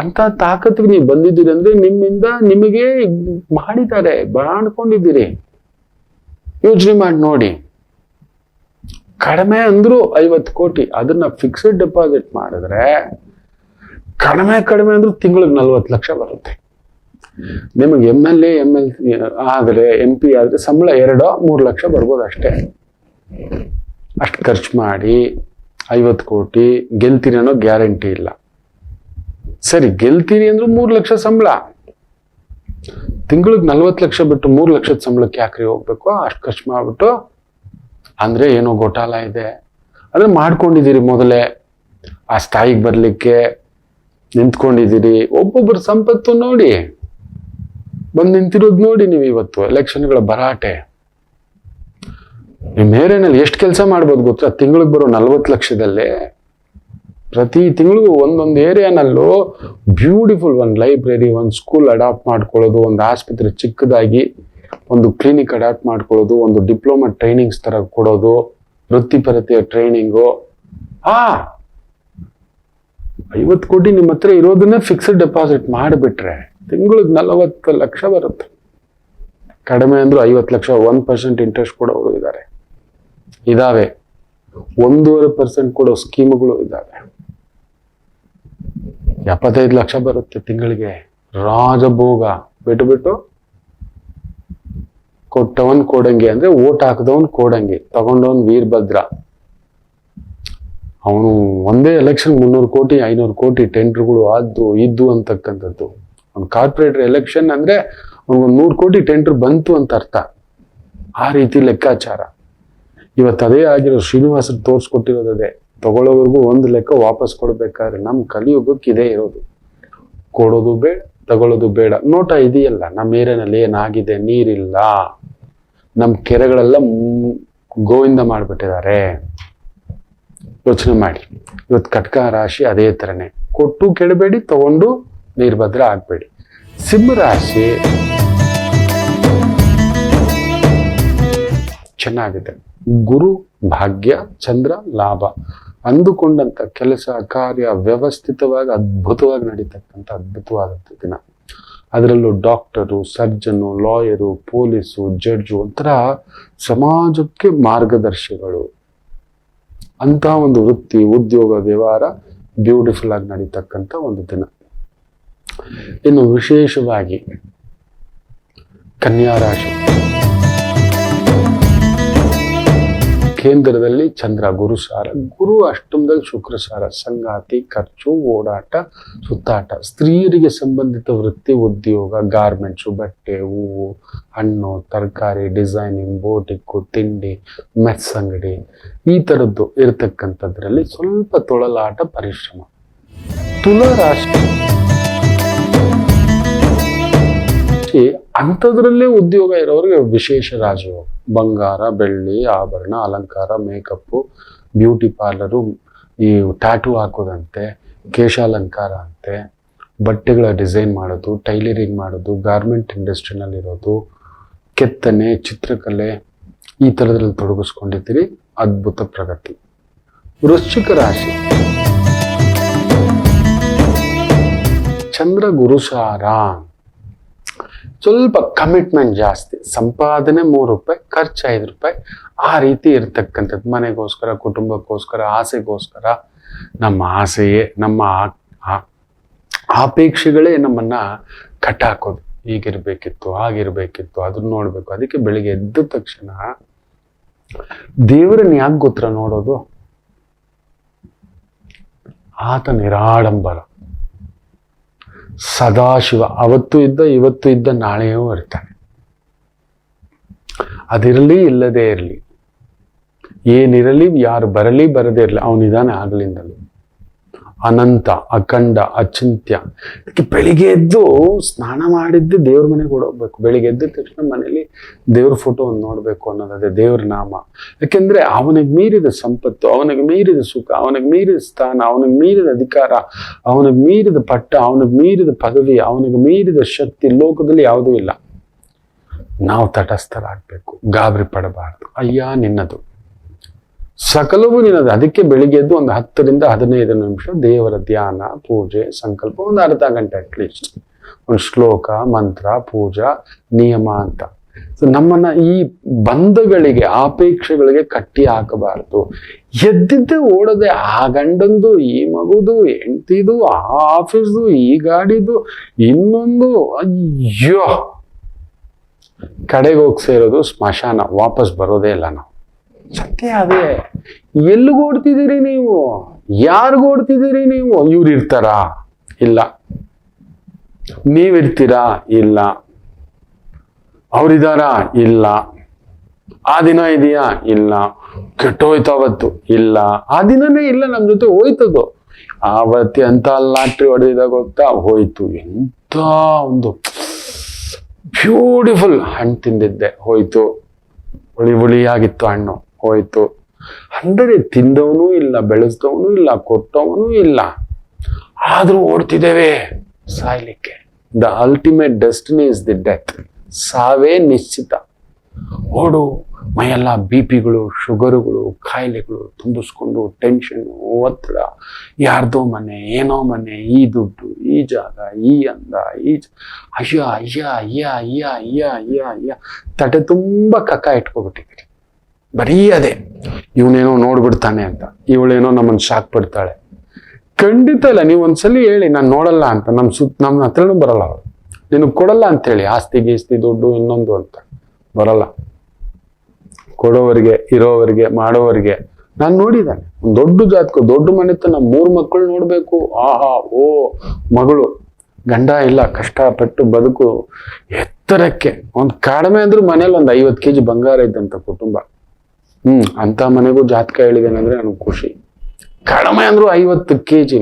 ಅಂತ ತಾಕತ್ತಿಗೆ ನೀವು ಬಂದಿದ್ದೀರಿ ಅಂದ್ರೆ ನಿಮ್ಮಿಂದ ನಿಮಗೆ ಮಾಡಿದ್ದಾರೆ, ಬಾಣ್ಕೊಂಡಿದ್ದೀರಿ. ಯೋಚನೆ ಮಾಡಿ ನೋಡಿ, ಕಡಿಮೆ ಅಂದ್ರು 50 ಕೋಟಿ, ಅದನ್ನ ಫಿಕ್ಸ್ಡ್ ಡೆಪಾಸಿಟ್ ಮಾಡಿದ್ರೆ ಕಡಿಮೆ ಅಂದ್ರೂ ತಿಂಗಳಿಗೆ 40 ಲಕ್ಷ ಬರುತ್ತೆ. ನಿಮಗೆ MLA ಆದರೆ MP ಆದ್ರೆ ಸಂಬಳ 2-3 ಲಕ್ಷ ಬರ್ಬೋದು ಅಷ್ಟೇ. ಅಷ್ಟು ಖರ್ಚು ಮಾಡಿ 50 ಕೋಟಿ ಗೆಲ್ತೀರಿ ಅನ್ನೋ ಗ್ಯಾರಂಟಿ ಇಲ್ಲ. ಸರಿ, ಗೆಲ್ತೀರಿ ಅಂದ್ರೂ 3 ಲಕ್ಷ ಸಂಬಳ, ತಿಂಗಳಿಗೆ 40 ಲಕ್ಷ ಬಿಟ್ಟು 3 ಲಕ್ಷದ ಸಂಬಳಕ್ಕೆ ಯಾಕ್ರಿ ಹೋಗ್ಬೇಕು? ಅಷ್ಟು ಖರ್ಚು ಮಾಡ್ಬಿಟ್ಟು ಅಂದ್ರೆ ಏನೋ ಗೋಟಾಲ ಇದೆ. ಅಂದ್ರೆ ಮಾಡ್ಕೊಂಡಿದ್ದೀರಿ, ಮೊದಲೇ ಆ ಸ್ಥಾಯಿಗೆ ಬರ್ಲಿಕ್ಕೆ ನಿಂತ್ಕೊಂಡಿದ್ದೀರಿ. ಒಬ್ಬೊಬ್ಬರ ಸಂಪತ್ತು ನೋಡಿ ಬಂದು ನಿಂತಿರೋದು ನೋಡಿ. ನೀವು ಇವತ್ತು ಎಲೆಕ್ಷನ್ಗಳ ಭರಾಟೆ, ನಿಮ್ಮ ಏರಿಯಾನಲ್ಲಿ ಎಷ್ಟು ಕೆಲಸ ಮಾಡ್ಬೋದು ಗೊತ್ತಾ? ತಿಂಗಳಿಗೆ ಬರೋ 40 ಲಕ್ಷದಲ್ಲೇ ಪ್ರತಿ ತಿಂಗಳಿಗೂ ಒಂದೊಂದು ಏರಿಯಾನಲ್ಲೂ ಬ್ಯೂಟಿಫುಲ್ ಒಂದು ಲೈಬ್ರರಿ, ಒಂದು ಸ್ಕೂಲ್ ಅಡಾಪ್ಟ್ ಮಾಡ್ಕೊಳ್ಳೋದು, ಒಂದು ಆಸ್ಪತ್ರೆ ಚಿಕ್ಕದಾಗಿ ಒಂದು ಕ್ಲಿನಿಕ್ ಅಡಾಪ್ಟ್ ಮಾಡ್ಕೊಳ್ಳೋದು, ಒಂದು ಡಿಪ್ಲೊಮಾ ಟ್ರೈನಿಂಗ್ಸ್ ತರ ಕೊಡೋದು, ವೃತ್ತಿಪರತೆಯ ಟ್ರೈನಿಂಗು. 50 ಕೋಟಿ ನಿಮ್ಮ ಹತ್ರ ಇರೋದನ್ನೇ ಫಿಕ್ಸ್ಡ್ ಡೆಪಾಸಿಟ್ ಮಾಡಿಬಿಟ್ರೆ ತಿಂಗಳಿಗೆ 40 ಲಕ್ಷ ಬರುತ್ತೆ. ಕಡಿಮೆ ಅಂದ್ರೂ 50 ಲಕ್ಷ. 1% ಇಂಟ್ರೆಸ್ಟ್ ಕೊಡೋರು ಇದಾವೆ, 1.5% ಕೊಡೋ ಸ್ಕೀಮ್ಗಳು ಇದಾವೆ. 75 ಲಕ್ಷ ಬರುತ್ತೆ ತಿಂಗಳಿಗೆ. ರಾಜಭೋಗ ಬಿಟ್ಟು ಕೊಟ್ಟವನ್ ಕೋಡಂಗಿ, ಅಂದ್ರೆ ಓಟ್ ಹಾಕದವನ್ ಕೋಡಂಗಿ, ತಗೊಂಡವನ್ ವೀರಭದ್ರ. ಅವನು ಒಂದೇ ಎಲೆಕ್ಷನ್ 300 ಕೋಟಿ 500 ಕೋಟಿ ಟೆಂಡರ್ಗಳು ಇದ್ದು ಅಂತಕ್ಕಂಥದ್ದು. ಒಂದು ಕಾರ್ಪೊರೇಟರ್ ಎಲೆಕ್ಷನ್ ಅಂದ್ರೆ ಅವ್ನಿಗೊಂದು 100 ಕೋಟಿ ಟೆಂಡರ್ ಬಂತು ಅಂತ ಅರ್ಥ. ಆ ರೀತಿ ಲೆಕ್ಕಾಚಾರ. ಇವತ್ತು ಅದೇ ಆಗಿರೋ ಶ್ರೀನಿವಾಸ ತೋರಿಸ್ಕೊಟ್ಟಿರೋದೇ. ತಗೊಳ್ಳೋವರೆಗೂ ಒಂದು ಲೆಕ್ಕ, ವಾಪಸ್ ಕೊಡ್ಬೇಕಾದ್ರೆ ನಮ್ಮ ಕಲಿಯುಗಕ್ಕೆ ಇದೇ ಇರೋದು. ಕೊಡೋದು ಬೇಡ, ತಗೊಳ್ಳೋದು ಬೇಡ. ನೋಟ ಇದೆಯಲ್ಲ, ನಮ್ಮ ಏರಿಯಾನಲ್ಲಿ ಏನಾಗಿದೆ, ನೀರಿಲ್ಲ, ನಮ್ಮ ಕೆರೆಗಳೆಲ್ಲ ಗೋವಿಂದ ಮಾಡ್ಬಿಟ್ಟಿದ್ದಾರೆ. ಯೋಚನೆ ಮಾಡಿ. ಇವತ್ತು ಕಟಕ ರಾಶಿ ಅದೇ ತರನೇ, ಕೊಟ್ಟು ಕೆಡಬೇಡಿ, ತಗೊಂಡು ವೀರಭದ್ರ ಆಗ್ಬೇಡಿ. ಸಿಂಹ ರಾಶಿ ಚೆನ್ನಾಗಿದೆ. ಗುರು ಭಾಗ್ಯ, ಚಂದ್ರ, ಲಾಭ. ಅಂದುಕೊಂಡಂತ ಕೆಲಸ ಕಾರ್ಯ ವ್ಯವಸ್ಥಿತವಾಗಿ ಅದ್ಭುತವಾಗಿ ನಡೀತಕ್ಕಂಥ ಅದ್ಭುತವಾದಂಥ ದಿನ. ಅದರಲ್ಲೂ ಡಾಕ್ಟರು, ಸರ್ಜನು, ಲಾಯರು, ಪೊಲೀಸು, ಜಡ್ಜು, ಒಂಥರ ಸಮಾಜಕ್ಕೆ ಮಾರ್ಗದರ್ಶಿಗಳು. ಅಂತ ಒಂದು ವೃತ್ತಿ, ಉದ್ಯೋಗ, ವ್ಯವಹಾರ ಬ್ಯೂಟಿಫುಲ್ ಆಗಿ ನಡೀತಕ್ಕಂಥ ಒಂದು ದಿನ. ಇನ್ನು ವಿಶೇಷವಾಗಿ ಕನ್ಯಾ ರಾಶಿ, ಕೇಂದ್ರದಲ್ಲಿ ಚಂದ್ರ, ಗುರು ಸಾರ, ಗುರು ಅಷ್ಟಮದಲ್ಲಿ ಶುಕ್ರ ಸಾರ, ಸಂಗಾತಿ, ಖರ್ಚು, ಓಡಾಟ, ಸುತ್ತಾಟ. ಸ್ತ್ರೀಯರಿಗೆ ಸಂಬಂಧಿತ ವೃತ್ತಿ, ಉದ್ಯೋಗ, ಗಾರ್ಮೆಂಟ್ಸು, ಬಟ್ಟೆ, ಹೂವು, ಹಣ್ಣು, ತರಕಾರಿ, ಡಿಸೈನಿಂಗ್, ಬೋಟಿಕ್ಕು, ತಿಂಡಿ, ಮೆಸ್ ಅಂಗಡಿ, ಈ ಥರದ್ದು ಇರತಕ್ಕಂಥದ್ರಲ್ಲಿ ಸ್ವಲ್ಪ ತೊಳಲಾಟ, ಪರಿಶ್ರಮ. ತುಲಾ ರಾಶಿ ಅಂಥದ್ರಲ್ಲೇ ಉದ್ಯೋಗ ಇರೋರಿಗೆ ವಿಶೇಷ ರಾಜಯೋಗ. ಬಂಗಾರ, ಬೆಳ್ಳಿ, ಆಭರಣ, ಅಲಂಕಾರ, ಮೇಕಪ್ಪು, ಬ್ಯೂಟಿ ಪಾರ್ಲರು, ಈ ಟ್ಯಾಟೂ ಹಾಕೋದಂತೆ, ಕೇಶಾಲಂಕಾರ ಅಂತೆ, ಬಟ್ಟೆಗಳ ಡಿಸೈನ್ ಮಾಡೋದು, ಟೈಲರಿಂಗ್ ಮಾಡೋದು, ಗಾರ್ಮೆಂಟ್ ಇಂಡಸ್ಟ್ರಿನಲ್ಲಿ ಇರೋದು, ಕೆತ್ತನೆ, ಚಿತ್ರಕಲೆ, ಈ ಥರದ್ರಲ್ಲಿ ತೊಡಗಿಸ್ಕೊಂಡಿದ್ದೀರಿ. ಅದ್ಭುತ ಪ್ರಗತಿ. ವೃಶ್ಚಿಕ ರಾಶಿ, ಚಂದ್ರ ಗುರುಸಾರ, ಸ್ವಲ್ಪ ಕಮಿಟ್ಮೆಂಟ್ ಜಾಸ್ತಿ. ಸಂಪಾದನೆ 3 ರೂಪಾಯಿ, ಖರ್ಚು 5 ರೂಪಾಯಿ, ಆ ರೀತಿ ಇರ್ತಕ್ಕಂಥದ್ದು. ಮನೆಗೋಸ್ಕರ, ಕುಟುಂಬಕ್ಕೋಸ್ಕರ, ಆಸೆಗೋಸ್ಕರ. ನಮ್ಮ ಆಸೆಯೇ, ನಮ್ಮ ಆಪೇಕ್ಷೆಗಳೇ ನಮ್ಮನ್ನ ಕಟ್ಟಾಕೋದು. ಹೀಗಿರ್ಬೇಕಿತ್ತು, ಹಾಗಿರ್ಬೇಕಿತ್ತು, ಅದನ್ನ ನೋಡ್ಬೇಕು. ಅದಕ್ಕೆ ಬೆಳಿಗ್ಗೆ ಎದ್ದ ತಕ್ಷಣ ದೇವರನ್ನ ಯಾಕೆ ಗೊತ್ತರ ನೋಡೋದು? ಆತ ನಿರಾಡಂಬರ, ಸದಾಶಿವ. ಅವತ್ತು ಇದ್ದ, ಇವತ್ತು ಇದ್ದ, ನಾಳೆಯೂ ಇರ್ತಾನೆ. ಅದಿರಲಿ ಇಲ್ಲದೇ ಇರಲಿ, ಏನಿರಲಿ, ಯಾರು ಬರಲಿ ಬರದೇ ಇರಲಿ, ಅವನಿದಾನೆ ಆಗ್ಲಿಂದಲೂ. ಅನಂತ, ಅಖಂಡ, ಅಚಿಂತ್ಯ. ಅದಕ್ಕೆ ಬೆಳಿಗ್ಗೆ ಎದ್ದು ಸ್ನಾನ ಮಾಡಿದ್ದು ದೇವ್ರ ಮನೆಗೆ ಓಡೋಗ್ಬೇಕು. ಬೆಳಿಗ್ಗೆ ಎದ್ದ ತಕ್ಷಣ ಮನೇಲಿ ದೇವ್ರ ಫೋಟೋ ಒಂದು ನೋಡ್ಬೇಕು ಅನ್ನೋದೇ ದೇವ್ರ ನಾಮ. ಯಾಕೆಂದ್ರೆ ಅವನಿಗೆ ಮೀರಿದ ಸಂಪತ್ತು, ಅವನಿಗೆ ಮೀರಿದ ಸುಖ, ಅವನಿಗೆ ಮೀರಿದ ಸ್ಥಾನ, ಅವನಿಗೆ ಮೀರಿದ ಅಧಿಕಾರ, ಅವನಿಗೆ ಮೀರಿದ ಪಟ್ಟ, ಅವನಿಗೆ ಮೀರಿದ ಪದವಿ, ಅವನಿಗೆ ಮೀರಿದ ಶಕ್ತಿ ಲೋಕದಲ್ಲಿ ಯಾವುದೂ ಇಲ್ಲ. ನಾವು ತಟಸ್ಥರಾಗಬೇಕು, ಗಾಬರಿ ಪಡಬಾರ್ದು. ಅಯ್ಯ ನಿನ್ನದು, ಸಕಲವೂ ನಿನ್ನದು. ಅದಕ್ಕೆ ಬೆಳಿಗ್ಗೆ ಎದ್ದು ಒಂದು 10 ರಿಂದ 15 ನಿಮಿಷ ದೇವರ ಧ್ಯಾನ, ಪೂಜೆ, ಸಂಕಲ್ಪ, ಒಂದು ಅರ್ಧ ಗಂಟೆ ಅಟ್ಲೀಸ್ಟ್, ಒಂದು ಶ್ಲೋಕ, ಮಂತ್ರ, ಪೂಜಾ, ನಿಯಮ ಅಂತ. ನಮ್ಮನ್ನ ಈ ಬಂಧಗಳಿಗೆ, ಆಪೇಕ್ಷೆಗಳಿಗೆ ಕಟ್ಟಿ ಹಾಕಬಾರದು. ಎದ್ದಿದ್ದೆ ಓಡದೆ, ಆ ಗಂಡಂದು, ಈ ಮಗುದು, ಹೆಂಡತಿದು, ಆ ಆಫೀಸ್ದು, ಈ ಗಾಡಿದು, ಇನ್ನೊಂದು. ಅಯ್ಯೋ, ಕಡೆಗೆ ಹೋಗಿ ಸೇರೋದು ಸ್ಮಶಾನ, ವಾಪಸ್ ಬರೋದೇ ಇಲ್ಲ ನಾವು. ಸತ್ಯ ಅದೇ. ಎಲ್ಲಿಗೆ ಓಡ್ತಿದ್ದೀರಿ ನೀವು? ಯಾರಿಗೂ ಓಡ್ತಿದ್ದೀರಿ ನೀವು? ಇವ್ರು ಇರ್ತಾರಾ? ಇಲ್ಲ. ನೀವಿರ್ತೀರಾ? ಇಲ್ಲ. ಅವ್ರಿದಾರಾ? ಇಲ್ಲ. ಆ ದಿನ ಇದೆಯಾ? ಇಲ್ಲ. ಕೆಟ್ಟೋಯ್ತು ಅವತ್ತು? ಇಲ್ಲ. ಆ ದಿನನೇ ಇಲ್ಲ, ನಮ್ ಜೊತೆ ಹೋಯ್ತದು. ಆವತ್ತಿ ಅಂತ ಲಾಟ್ರಿ ಹೊಡೆದಿದಾಗ ಗೊತ್ತಾ? ಹೋಯ್ತು. ಎಂತ ಒಂದು ಬ್ಯೂಟಿಫುಲ್ ಹಣ್ಣು ತಿಂದಿದ್ದೆ, ಹೋಯ್ತು. ಹುಳಿ ಹುಳಿಯಾಗಿತ್ತು ಹಣ್ಣು, ಹೋಯ್ತು. ಅಂದರೆ ತಿಂದವನೂ ಇಲ್ಲ, ಬೆಳೆಸ್ದವನೂ ಇಲ್ಲ, ಕೊಟ್ಟವನೂ ಇಲ್ಲ, ಆದ್ರೂ ಓಡ್ತಿದ್ದೇವೆ ಸಾಯ್ಲಿಕ್ಕೆ. The ultimate destiny is the death. ಸಾವೇ ನಿಶ್ಚಿತ. ಓಡು. ಮೈಯೆಲ್ಲ ಬಿಪಿಗಳು, ಶುಗರುಗಳು, ಕಾಯಿಲೆಗಳು ತುಂಬಿಸ್ಕೊಂಡು, ಟೆನ್ಷನ್, ಒತ್ತಡ, ಯಾರ್ದೋ ಮನೆ, ಏನೋ ಮನೆ, ಈ ದುಡ್ಡು, ಈ ಜಾಗ, ಈ ಅಂದ, ಅಯ್ಯ ಅಯ್ಯ ಅಯ್ಯ ಅಯ್ಯ ಅಯ್ಯ ಅಯ್ಯ ಅಯ್ಯ, ತಟೆ ತುಂಬ ಕಕ್ಕ ಇಟ್ಕೊಬಿಟ್ಟಿದ್ದೀರಿ. ಬರೀ ಅದೇ. ಇವನೇನೋ ನೋಡ್ಬಿಡ್ತಾನೆ ಅಂತ, ಇವಳೇನೋ ನಮ್ಮನ್ನು ಶಾಕ್ ಪಡ್ತಾಳೆ. ಖಂಡಿತ ಇಲ್ಲ. ನೀವು ಒಂದ್ಸಲಿ ಹೇಳಿ ನಾನು ನೋಡಲ್ಲ ಅಂತ, ನಮ್ಮ ಹತ್ರನೂ ಬರಲ್ಲ ಅವರು. ನಿನಗೆ ಕೊಡಲ್ಲ ಅಂತೇಳಿ, ಆಸ್ತಿ ಗೀಸ್ತಿ, ದುಡ್ಡು, ಇನ್ನೊಂದು ಅಂತ ಬರಲ್ಲ. ಕೊಡೋವರಿಗೆ, ಇರೋವರಿಗೆ, ಮಾಡೋವರಿಗೆ. ನಾನು ನೋಡಿದ್ದಾನೆ. ಒಂದು ದೊಡ್ಡ ಜಾತಕ, ದೊಡ್ಡ ಮನೆತನ, 3 ಮಕ್ಕಳು ನೋಡ್ಬೇಕು. ಆಹಾ, ಓ ಮಗಳು, ಗಂಡ ಇಲ್ಲ, ಕಷ್ಟಪಟ್ಟು ಬದುಕು ಎತ್ತರಕ್ಕೆ. ಒಂದು ಕಡಿಮೆ ಅಂದ್ರೂ ಮನೇಲಿ ಒಂದು 50 kg ಬಂಗಾರ ಇದ್ದಂತ ಕುಟುಂಬ. ಅಂತ ಮನೆಗೂ ಜಾತಕ ಹೇಳಿದೇನಂದ್ರೆ ನನಗೆ ಖುಷಿ. ಕಡಿಮೆ ಅಂದ್ರೂ 50 kg.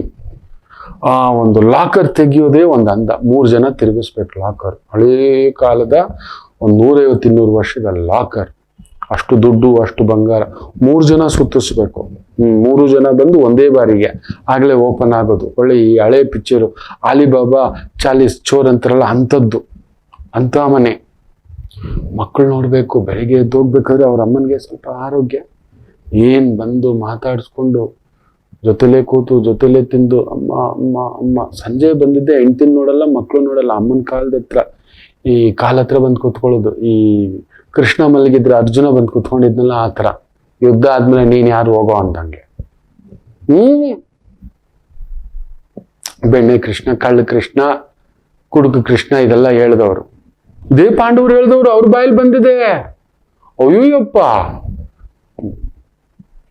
ಆ ಒಂದು ಲಾಕರ್ ತೆಗಿಯೋದೇ ಒಂದು ಅಂದ. 3 ಜನ ತಿರುಗಿಸ್ಬೇಕು ಲಾಕರ್. ಹಳೇ ಕಾಲದ ಒಂದು 150-200 ವರ್ಷದ ಲಾಕರ್. ಅಷ್ಟು ದುಡ್ಡು, ಅಷ್ಟು ಬಂಗಾರ. 3 ಜನ ಸುತ್ತಿಸ್ಬೇಕು. 3 ಜನ ಬಂದು ಒಂದೇ ಬಾರಿಗೆ ಆಗ್ಲೇ ಓಪನ್ ಆಗೋದು. ಒಳ್ಳೆ ಈ ಹಳೆ ಪಿಕ್ಚರು ಅಲಿಬಾಬಾ ಚಾಲೀಸ್ ಚೋರ್ ಅಂತಾರಲ್ಲ, ಅಂಥದ್ದು. ಅಂತ ಮನೆ. ಮಕ್ಕಳು ನೋಡ್ಬೇಕು. ಬೆಳಿಗ್ಗೆ ಎದ್ದು ಹೋಗ್ಬೇಕಾದ್ರೆ ಅವ್ರ ಅಮ್ಮನಿಗೆ ಸ್ವಲ್ಪ ಆರೋಗ್ಯ, ಏನ್ ಬಂದು ಮಾತಾಡಿಸ್ಕೊಂಡು ಜೊತೆಲೇ ಕೂತು ಜೊತೆಲೇ ತಿಂದು ಅಮ್ಮ ಅಮ್ಮ ಅಮ್ಮ. ಸಂಜೆ ಬಂದಿದ್ದೆ ಹೆಂಡ್ತಿನ ನೋಡಲ್ಲ, ಮಕ್ಕಳು ನೋಡಲ್ಲ. ಅಮ್ಮನ ಕಾಲದ ಹತ್ರ ಈ ಕಾಲ ಹತ್ರ ಬಂದು ಕೂತ್ಕೊಳ್ಳೋದು. ಈ ಕೃಷ್ಣ ಮಲಗಿದ್ರೆ ಅರ್ಜುನ ಬಂದು ಕೂತ್ಕೊಂಡಿದ್ನಲ್ಲ, ಆ ಥರ. ಯುದ್ಧ ಆದ್ಮೇಲೆ ನೀನ್ ಯಾರು ಹೋಗೋ ಅಂದಂಗೆ. ಬೆಣ್ಣೆ ಕೃಷ್ಣ, ಕಳ್ಳ ಕೃಷ್ಣ, ಕುಡುಕ ಕೃಷ್ಣ ಇದೆಲ್ಲ ಹೇಳ್ದವ್ರು. ಇದೇ ಪಾಂಡವರು ಹೇಳ್ದವ್ರು, ಅವ್ರ ಬಾಯಲ್ಲಿ ಬಂದಿದೆ. ಅಯ್ಯೋಯಪ್ಪ,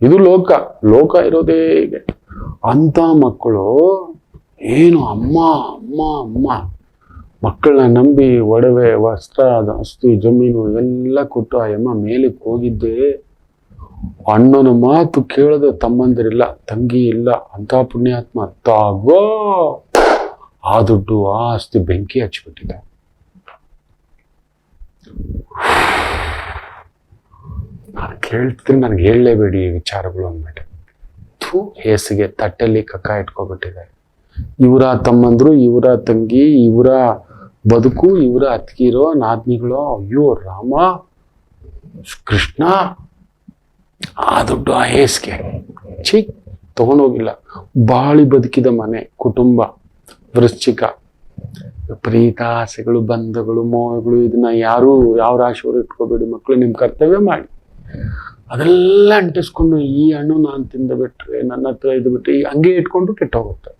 ಇದು ಲೋಕ. ಲೋಕ ಇರೋದೇ ಹೀಗೆ. ಅಂತ ಮಕ್ಕಳು ಏನು ಅಮ್ಮ ಅಮ್ಮ ಅಮ್ಮ. ಮಕ್ಕಳನ್ನ ನಂಬಿ ಒಡವೆ, ವಸ್ತ್ರ, ಆಸ್ತಿ, ಜಮೀನು ಎಲ್ಲ ಕೊಟ್ಟು ಆ ಅಮ್ಮ ಮೇಲಕ್ಕೆ ಹೋಗಿದ್ದೆ. ಅಣ್ಣನ ಮಾತು ಕೇಳದೆ ತಮ್ಮಂದಿರಿಲ್ಲ, ತಂಗಿ ಇಲ್ಲ. ಅಂತ ಪುಣ್ಯಾತ್ಮ ತಾಗೋ ಆ ದುಡ್ಡು, ಆ ಆಸ್ತಿ ಬೆಂಕಿ ಹಚ್ಚಿಬಿಟ್ಟಿದೆ. ನಾನು ಕೇಳ್ತೀನಿ, ನನಗೆ ಹೇಳಲೇಬೇಡಿ ಈ ವಿಚಾರಗಳು ಅಂದ್ಬಿಟ್ಟು. ಹೇಸಿಗೆ ತಟ್ಟೆಲ್ಲಿ ಕಕ್ಕ ಇಟ್ಕೊಬಿಟ್ಟಿದ್ದಾರೆ. ಇವರ ತಮ್ಮಂದ್ರು, ಇವರ ತಂಗಿ, ಇವರ ಬದುಕು, ಇವರ ಅತ್ತಿಗಿರೋ ನಾದ್ನಿಗಳು. ಅಯ್ಯೋ ರಾಮ ಕೃಷ್ಣ, ಆ ದುಡ್ಡು ಆ ಹೇಸಿಗೆ ತಗೊಂಡೋಗಿಲ್ಲ. ಬಾಳಿ ಬದುಕಿದ ಮನೆ, ಕುಟುಂಬ, ವೃಶ್ಚಿಕ, ವಿಪರೀತ ಆಸೆಗಳು, ಬಂಧಗಳು, ಮೋಹಗಳು. ಇದನ್ನ ಯಾರು ಯಾವ ರಾಶಿಯವರು ಇಟ್ಕೋಬೇಡಿ ಮಕ್ಕಳು. ನಿಮ್ ಕರ್ತವ್ಯ ಮಾಡಿ. ಅದೆಲ್ಲ ಅಂಟಿಸ್ಕೊಂಡು ಈ ಹಣ್ಣು ನಾನು ತಿಂದ ಬಿಟ್ರೆ, ನನ್ನ ಹತ್ರ ಇದು ಬಿಟ್ರೆ, ಈ ಹಂಗೆ ಇಟ್ಕೊಂಡು ಕೆಟ್ಟೋಗುತ್ತೆ.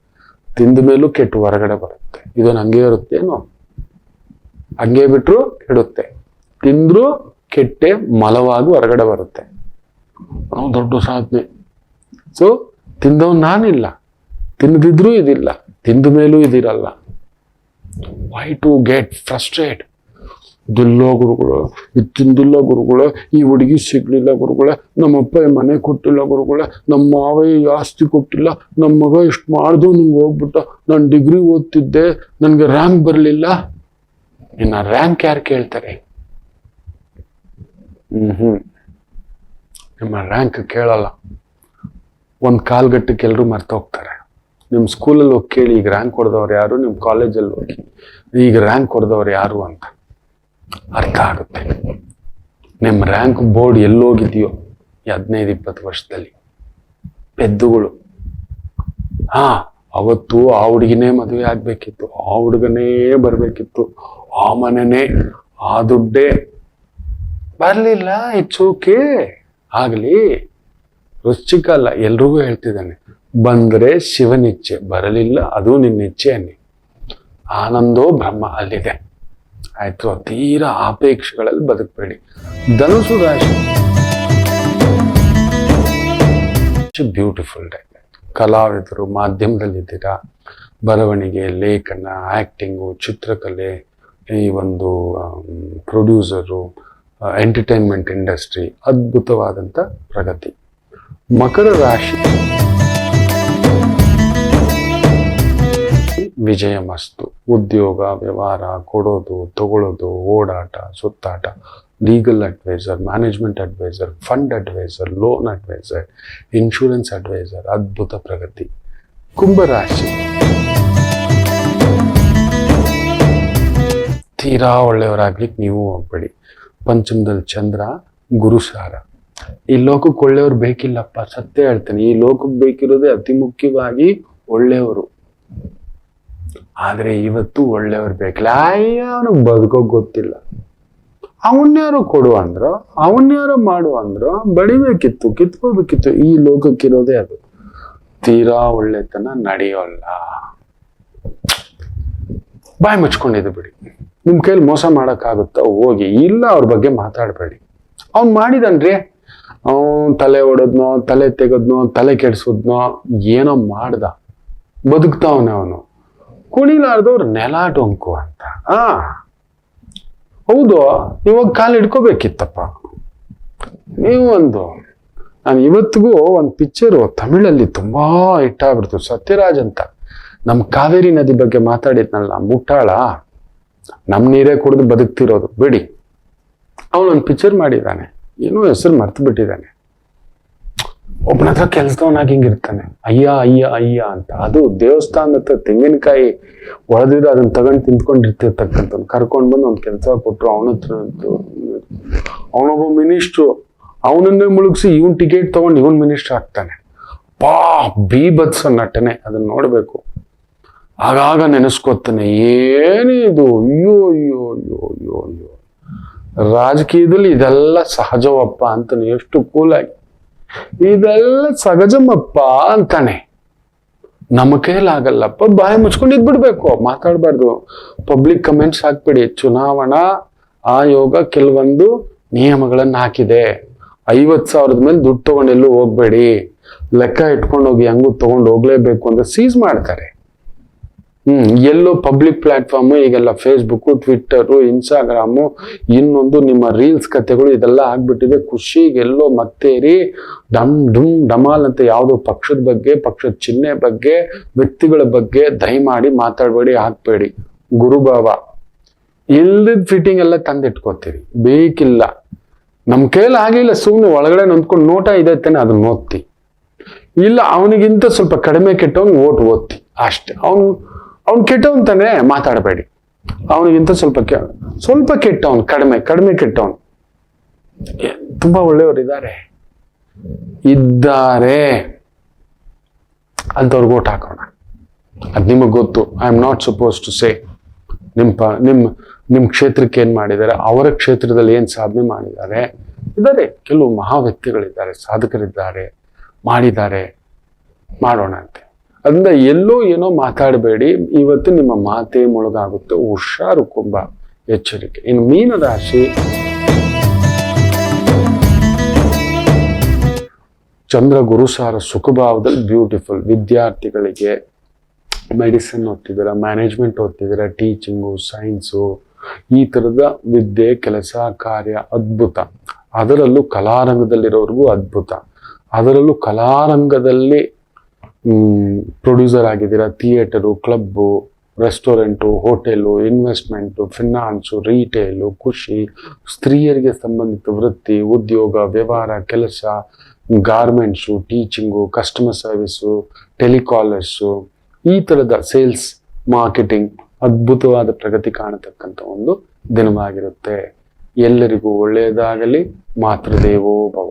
ತಿಂದ ಮೇಲೂ ಕೆಟ್ಟು ಹೊರಗಡೆ ಬರುತ್ತೆ. ಇದೊಂದು ಹಂಗೆ ಇರುತ್ತೇನೋ, ಹಂಗೆ ಬಿಟ್ರು ಕೆಡುತ್ತೆ. ತಿಂದ್ರು ಕೆಟ್ಟೆ ಮಲವಾಗಿ ಹೊರಗಡೆ ಬರುತ್ತೆ. ನಾವು ದೊಡ್ಡ ಸಾಧನೆ. ಸೊ ತಿಂದವ್ ನಾನಿಲ್ಲ, ತಿನ್ನದಿದ್ರು ಇದಿಲ್ಲ, ತಿಂದ ಮೇಲೂ ಇದಿರಲ್ಲ. Why to get frustrate? ಇದಿಲ್ಲ ಗುರುಗಳು, ಇದು ತಿಂದಿಲ್ಲ ಗುರುಗಳು, ಈ ಹುಡುಗಿ ಸಿಗ್ಲಿಲ್ಲ ಗುರುಗಳೇ, ನಮ್ಮಪ್ಪ ಮನೆ ಕೊಟ್ಟಿಲ್ಲ ಗುರುಗಳೇ, ನಮ್ಮ ಮಾವ ಆಸ್ತಿ ಕೊಟ್ಟಿಲ್ಲ, ನಮ್ಮ ಮಗ ಇಷ್ಟು ಮಾಡ್ದು ನಿಂಗೆ ಹೋಗ್ಬಿಟ್ಟ, ನಾನು ಡಿಗ್ರಿ ಓದ್ತಿದ್ದೆ, ನನಗೆ ರ್ಯಾಂಕ್ ಬರಲಿಲ್ಲ. ಇನ್ನ ರ್ಯಾಂಕ್ ಯಾರು ಕೇಳ್ತಾರೆ? ನಿಮ್ಮ ರ್ಯಾಂಕ್ ಕೇಳಲ್ಲ. ಒಂದು ಕಾಲ್ಗಟ್ಟಕ್ಕೆ ಎಲ್ಲರೂ ಮರ್ತೋಗ್ತಾರೆ. ನಿಮ್ಮ ಸ್ಕೂಲಲ್ಲಿ ಹೋಗಿ ಕೇಳಿ, ಈಗ ರ್ಯಾಂಕ್ ಹೊಡೆದವ್ರು ಯಾರು, ನಿಮ್ಮ ಕಾಲೇಜಲ್ಲಿ ಹೋಗಿ ಈಗ ರ್ಯಾಂಕ್ ಹೊಡೆದವ್ರು ಯಾರು ಅಂತ ಅರ್ಥ ಆಗುತ್ತೆ. ನಿಮ್ಮ ರ್ಯಾಂಕ್ ಬೋರ್ಡ್ ಎಲ್ಲೋಗಿದೆಯೋ 15-20 ವರ್ಷದಲ್ಲಿ. ಪೆದ್ದುಗಳು. ಅವತ್ತು ಆ ಹುಡುಗಿನೇ ಮದುವೆ ಆಗ್ಬೇಕಿತ್ತು, ಆ ಹುಡುಗನೇ ಬರ್ಬೇಕಿತ್ತು, ಆ ಮನೆನೇ, ಆ ದುಡ್ಡೇ ಬರ್ಲಿಲ್ಲ. ಇಟ್ಸ್ ಓಕೆ, ಆಗ್ಲಿ. ವೃಶ್ಚಿಕ ಅಲ್ಲ, ಎಲ್ರಿಗೂ ಹೇಳ್ತಿದ್ದಾನೆ, ಬಂದ್ರೆ ಶಿವನಿಚ್ಛೆ, ಬರಲಿಲ್ಲ ಅದು ನಿನ್ನ ಇಚ್ಛೆ ಅನ್ನಿ. ಆನಂದೋ ಬ್ರಹ್ಮ ಅಲ್ಲಿದೆ. ಆಯ್ತು. ತೀರಾ ಆಪೇಕ್ಷೆಗಳಲ್ಲಿ ಬದುಕಬೇಡಿ. ಧನುಸು ರಾಶಿ ಬ್ಯೂಟಿಫುಲ್ ಡೇ. ಕಲಾವಿದರು, ಮಾಧ್ಯಮದಲ್ಲಿದ್ದೀರಾ, ಬರವಣಿಗೆ, ಲೇಖನ, ಆಕ್ಟಿಂಗು, ಚಿತ್ರಕಲೆ, ಈ ಒಂದು ಪ್ರೊಡ್ಯೂಸರು, ಎಂಟರ್ಟೈನ್ಮೆಂಟ್ ಇಂಡಸ್ಟ್ರಿ, ಅದ್ಭುತವಾದಂಥ ಪ್ರಗತಿ. ಮಕರ ರಾಶಿ ವಿಜಯ ಮಸ್ತು. ಉದ್ಯೋಗ, ವ್ಯವಹಾರ, ಕೊಡೋದು, ತಗೊಳ್ಳೋದು, ಓಡಾಟ, ಸುತ್ತಾಟ, legal adviser, management adviser, fund adviser, loan adviser, insurance adviser, ಅದ್ಭುತ ಪ್ರಗತಿ. ಕುಂಭರಾಶಿ ತೀರಾ ಒಳ್ಳೆಯವರಾಗ್ಲಿಕ್ಕೆ ನೀವು ಹೋಗ್ಬೇಡಿ. ಪಂಚಮದಲ್ಲಿ ಚಂದ್ರ, ಗುರುಸಾರ. ಈ ಲೋಕಕ್ಕೆ ಒಳ್ಳೆಯವ್ರು ಬೇಕಿಲ್ಲಪ್ಪ, ಸತ್ಯ ಹೇಳ್ತೇನೆ. ಈ ಲೋಕಕ್ಕೆ ಬೇಕಿರೋದೇ ಅತಿ ಮುಖ್ಯವಾಗಿ ಒಳ್ಳೆಯವರು. ಆದ್ರೆ ಇವತ್ತು ಒಳ್ಳೆಯವ್ರು ಬೇಕಿಲ್ಲ. ಅವನಿಗೆ ಬದುಕೋಕ್ ಗೊತ್ತಿಲ್ಲ, ಅವನ್ಯಾರು ಕೊಡು ಅಂದ್ರು, ಅವನ್ಯಾರು ಮಾಡು ಅಂದ್ರು, ಬಡಿಬೇಕಿತ್ತು, ಕಿತ್ಕೋಬೇಕಿತ್ತು. ಈ ಲೋಕಕ್ಕಿರೋದೇ ಅದು. ತೀರಾ ಒಳ್ಳೆತನ ನಡೆಯೋಲ್ಲ. ಬಾಯಿ ಮುಚ್ಕೊಂಡಿದ್ದು ಬಿಡಿ. ನಿಮ್ ಕೈಲಿ ಮೋಸ ಮಾಡಕ್ಕಾಗುತ್ತಾ? ಹೋಗಿ. ಇಲ್ಲ, ಅವ್ರ ಬಗ್ಗೆ ಮಾತಾಡಬೇಡಿ. ಅವ್ನ್ ಮಾಡಿದನ್ರಿ, ಅವನ್ ತಲೆ ಹೊಡದ್ನೋ, ತಲೆ ತೆಗದ್ನೋ, ತಲೆ ಕೆಡ್ಸೋದ್ನೋ, ಏನೋ ಮಾಡ್ದ, ಬದುಕ್ತಾವನೆ ಅವನು. ಕುಣಿಲಾರ್ದವ್ರು ನೆಲ ಡೊಂಕು ಅಂತ. ಹೌದು, ಇವಾಗ ಕಾಲು ಹಿಡ್ಕೋಬೇಕಿತ್ತಪ್ಪ ನೀವು. ನಾನು ಇವತ್ತಿಗೂ ಒಂದು ಪಿಕ್ಚರು ತಮಿಳಲ್ಲಿ ತುಂಬಾ ಇಟ್ಟಾಗ್ಬಿಡ್ತು. ಸತ್ಯರಾಜ್ ಅಂತ, ನಮ್ ಕಾವೇರಿ ನದಿ ಬಗ್ಗೆ ಮಾತಾಡಿದ್ನಲ್ಲ, ಮುಟ್ಟಾಳ, ನಮ್ ನೀರೇ ಕುಡಿದು ಬದುಕ್ತಿರೋದು ಬಿಡಿ. ಅವನೊಂದು ಪಿಕ್ಚರ್ ಮಾಡಿದ್ದಾನೆ, ಏನೋ ಹೆಸರು ಮರ್ತು ಬಿಟ್ಟಿದ್ದಾನೆ. ಒಬ್ಬನ ಹತ್ರ ಕೆಲ್ಸದವನಾಗಿ ಹಿಂಗಿರ್ತಾನೆ, ಅಯ್ಯ ಅಯ್ಯ ಅಯ್ಯ ಅಂತ. ಅದು ದೇವಸ್ಥಾನದ ಹತ್ರ ತೆಂಗಿನಕಾಯಿ ಒಳದಿದ್ರೆ ಅದನ್ನ ತಗೊಂಡು ತಿಂದ್ಕೊಂಡಿರ್ತಿರ್ತಕ್ಕಂಥ ಕರ್ಕೊಂಡ್ ಬಂದು ಅವ್ನ ಕೆಲಸ ಕೊಟ್ರು. ಅವನ ಹತ್ರ ಅವನೊಬ್ಬ ಮಿನಿಸ್ಟ್ರು, ಅವನನ್ನೇ ಮುಳುಗಿಸಿ ಇವನ್ ಟಿಕೆಟ್ ತಗೊಂಡು ಇವನ್ ಮಿನಿಸ್ಟರ್ ಆಗ್ತಾನೆ. ಬೀಭತ್ಸ ನಟನೆ, ಅದನ್ನ ನೋಡ್ಬೇಕು. ಆಗಾಗ ನೆನೆಸ್ಕೊತಾನೆ, ಏನಿದು, ಅಯ್ಯೋ ಅಯ್ಯೋ ಅಯ್ಯೋ ಅಯ್ಯೋ ಅಯ್ಯೋ, ರಾಜಕೀಯದಲ್ಲಿ ಇದೆಲ್ಲ ಸಹಜವಪ್ಪ ಅಂತಾನೆ, ಎಷ್ಟು ಕೂಲಾಗಿ, ಇದೆಲ್ಲ ಸಹಜಮಪ್ಪ ಅಂತಾನೆ. ನಮ್ಮ ಕೈಲಾಗಲ್ಲಪ್ಪ, ಬಾಯಿ ಮುಚ್ಕೊಂಡು ಇದ್ಬಿಡ್ಬೇಕು, ಮಾತಾಡ್ಬಾರ್ದು. Public comments ಹಾಕ್ಬೇಡಿ. ಚುನಾವಣಾ ಆಯೋಗ ಕೆಲವೊಂದು ನಿಯಮಗಳನ್ನ ಹಾಕಿದೆ. 50,000 ಮೇಲೆ ದುಡ್ಡು ತಗೊಂಡು ಎಲ್ಲೂ ಹೋಗ್ಬೇಡಿ, ಲೆಕ್ಕ ಇಟ್ಕೊಂಡು ಹೋಗಿ ಹೆಂಗೂ ತಗೊಂಡು ಹೋಗ್ಲೇಬೇಕು ಅಂತ ಸೀಸ್ ಮಾಡ್ತಾರೆ. ಎಲ್ಲೋ ಪಬ್ಲಿಕ್ ಪ್ಲಾಟ್ಫಾರ್ಮು ಈಗೆಲ್ಲ ಫೇಸ್ಬುಕ್, ಟ್ವಿಟ್ಟರು, ಇನ್ಸ್ಟಾಗ್ರಾಮು, ಇನ್ನೊಂದು ನಿಮ್ಮ ರೀಲ್ಸ್ ಕಥೆಗಳು ಇದೆಲ್ಲ ಆಗ್ಬಿಟ್ಟಿದೆ. ಖುಷಿಗೆಲ್ಲೋ ಮತ್ತೇರಿ ಡಮ್ ಡುಮ್ ಡಮಾಲ್ ಅಂತ ಯಾವುದೋ ಪಕ್ಷದ ಬಗ್ಗೆ, ಪಕ್ಷದ ಚಿಹ್ನೆ ಬಗ್ಗೆ, ವ್ಯಕ್ತಿಗಳ ಬಗ್ಗೆ ದಯಮಾಡಿ ಮಾತಾಡಬೇಡಿ, ಹಾಕ್ಬೇಡಿ. ಗುರುಭಾವ ಇಲ್ದಿದ್ ಫಿಟ್ಟಿಂಗ್ ಎಲ್ಲ ತಂದಿಟ್ಕೋತೀರಿ, ಬೇಕಿಲ್ಲ. ನಮ್ ಕೈಯಲ್ಲಿ ಆಗ್ಲಿಲ್ಲ, ಸುಮ್ಮನೆ ಒಳಗಡೆ ನೊಂದ್ಕೊಂಡು ನೋಟ ಇದೆ ತಾನೆ, ಅದನ್ನ ಓದ್ತಿ. ಇಲ್ಲ ಅವನಿಗಿಂತ ಸ್ವಲ್ಪ ಕಡಿಮೆ ಕೆಟ್ಟವನ್ ಓಟ್ ಓದ್ತಿ ಅಷ್ಟೇ. ಅವ್ನು ಕೆಟ್ಟವನ್ ತಾನೆ, ಮಾತಾಡಬೇಡಿ. ಅವನಿಗಿಂತ ಸ್ವಲ್ಪ ಕೆಟ್ಟವನ್, ಕಡಿಮೆ ಕೆಟ್ಟವನ್. ತುಂಬಾ ಒಳ್ಳೆಯವರು ಇದ್ದಾರೆ, ಅಂತವ್ರಿಗೆ ಓಟ್ ಹಾಕೋಣ. ಅದ್ ನಿಮಗ್ ಗೊತ್ತು. I am not suppose to say ನಿಮ್ ಕ್ಷೇತ್ರಕ್ಕೆ ಏನ್ ಮಾಡಿದ್ದಾರೆ, ಅವರ ಕ್ಷೇತ್ರದಲ್ಲಿ ಏನ್ ಸಾಧನೆ ಮಾಡಿದ್ದಾರೆ. ಇದ್ದಾರೆ ಕೆಲವು ಮಹಾ ವ್ಯಕ್ತಿಗಳಿದ್ದಾರೆ, ಸಾಧಕರಿದ್ದಾರೆ, ಮಾಡಿದ್ದಾರೆ, ಮಾಡೋಣ ಅಂತೆ. ಅದರಿಂದ ಎಲ್ಲೋ ಏನೋ ಮಾತಾಡಬೇಡಿ. ಇವತ್ತು ನಿಮ್ಮ ಮಾತೇ ಮುಳುಗಾಗುತ್ತೆ. ಹುಷಾರು, ಕುಂಭ ಎಚ್ಚರಿಕೆ. ಇನ್ನು ಮೀನರಾಶಿ, ಚಂದ್ರ ಗುರುಸಾರ ಸುಖಭಾವದಲ್ಲಿ ಬ್ಯೂಟಿಫುಲ್. ವಿದ್ಯಾರ್ಥಿಗಳಿಗೆ ಮೆಡಿಸಿನ್ ಓದ್ತಿದ್ದೀರಾ, ಮ್ಯಾನೇಜ್ಮೆಂಟ್ ಓದ್ತಿದ್ದೀರಾ, ಟೀಚಿಂಗು, ಸೈನ್ಸು, ಈ ಥರದ ವಿದ್ಯೆ, ಕೆಲಸ, ಕಾರ್ಯ ಅದ್ಭುತ. ಅದರಲ್ಲೂ ಕಲಾರಂಗದಲ್ಲಿರೋರ್ಗೂ ಅದ್ಭುತ. ಅದರಲ್ಲೂ ಕಲಾರಂಗದಲ್ಲಿ ಪ್ರೊಡ್ಯೂಸರ್ ಆಗಿದ್ದೀರಾ, theatre, club, restaurant, hotel, investment, finance, retail, ಖುಷಿ, ಸ್ತ್ರೀಯರಿಗೆ ಸಂಬಂಧಿತ ವೃತ್ತಿ, ಉದ್ಯೋಗ, ವ್ಯವಹಾರ, ಕೆಲಸ, garments, teaching, customer service, telecallers, ಈ ಥರದ ಸೇಲ್ಸ್, ಮಾರ್ಕೆಟಿಂಗ್, ಅದ್ಭುತವಾದ ಪ್ರಗತಿ ಕಾಣತಕ್ಕಂಥ ಒಂದು ದಿನವಾಗಿರುತ್ತೆ. ಎಲ್ಲರಿಗೂ ಒಳ್ಳೆಯದಾಗಲಿ. ಮಾತೃದೇವೋ ಭವ.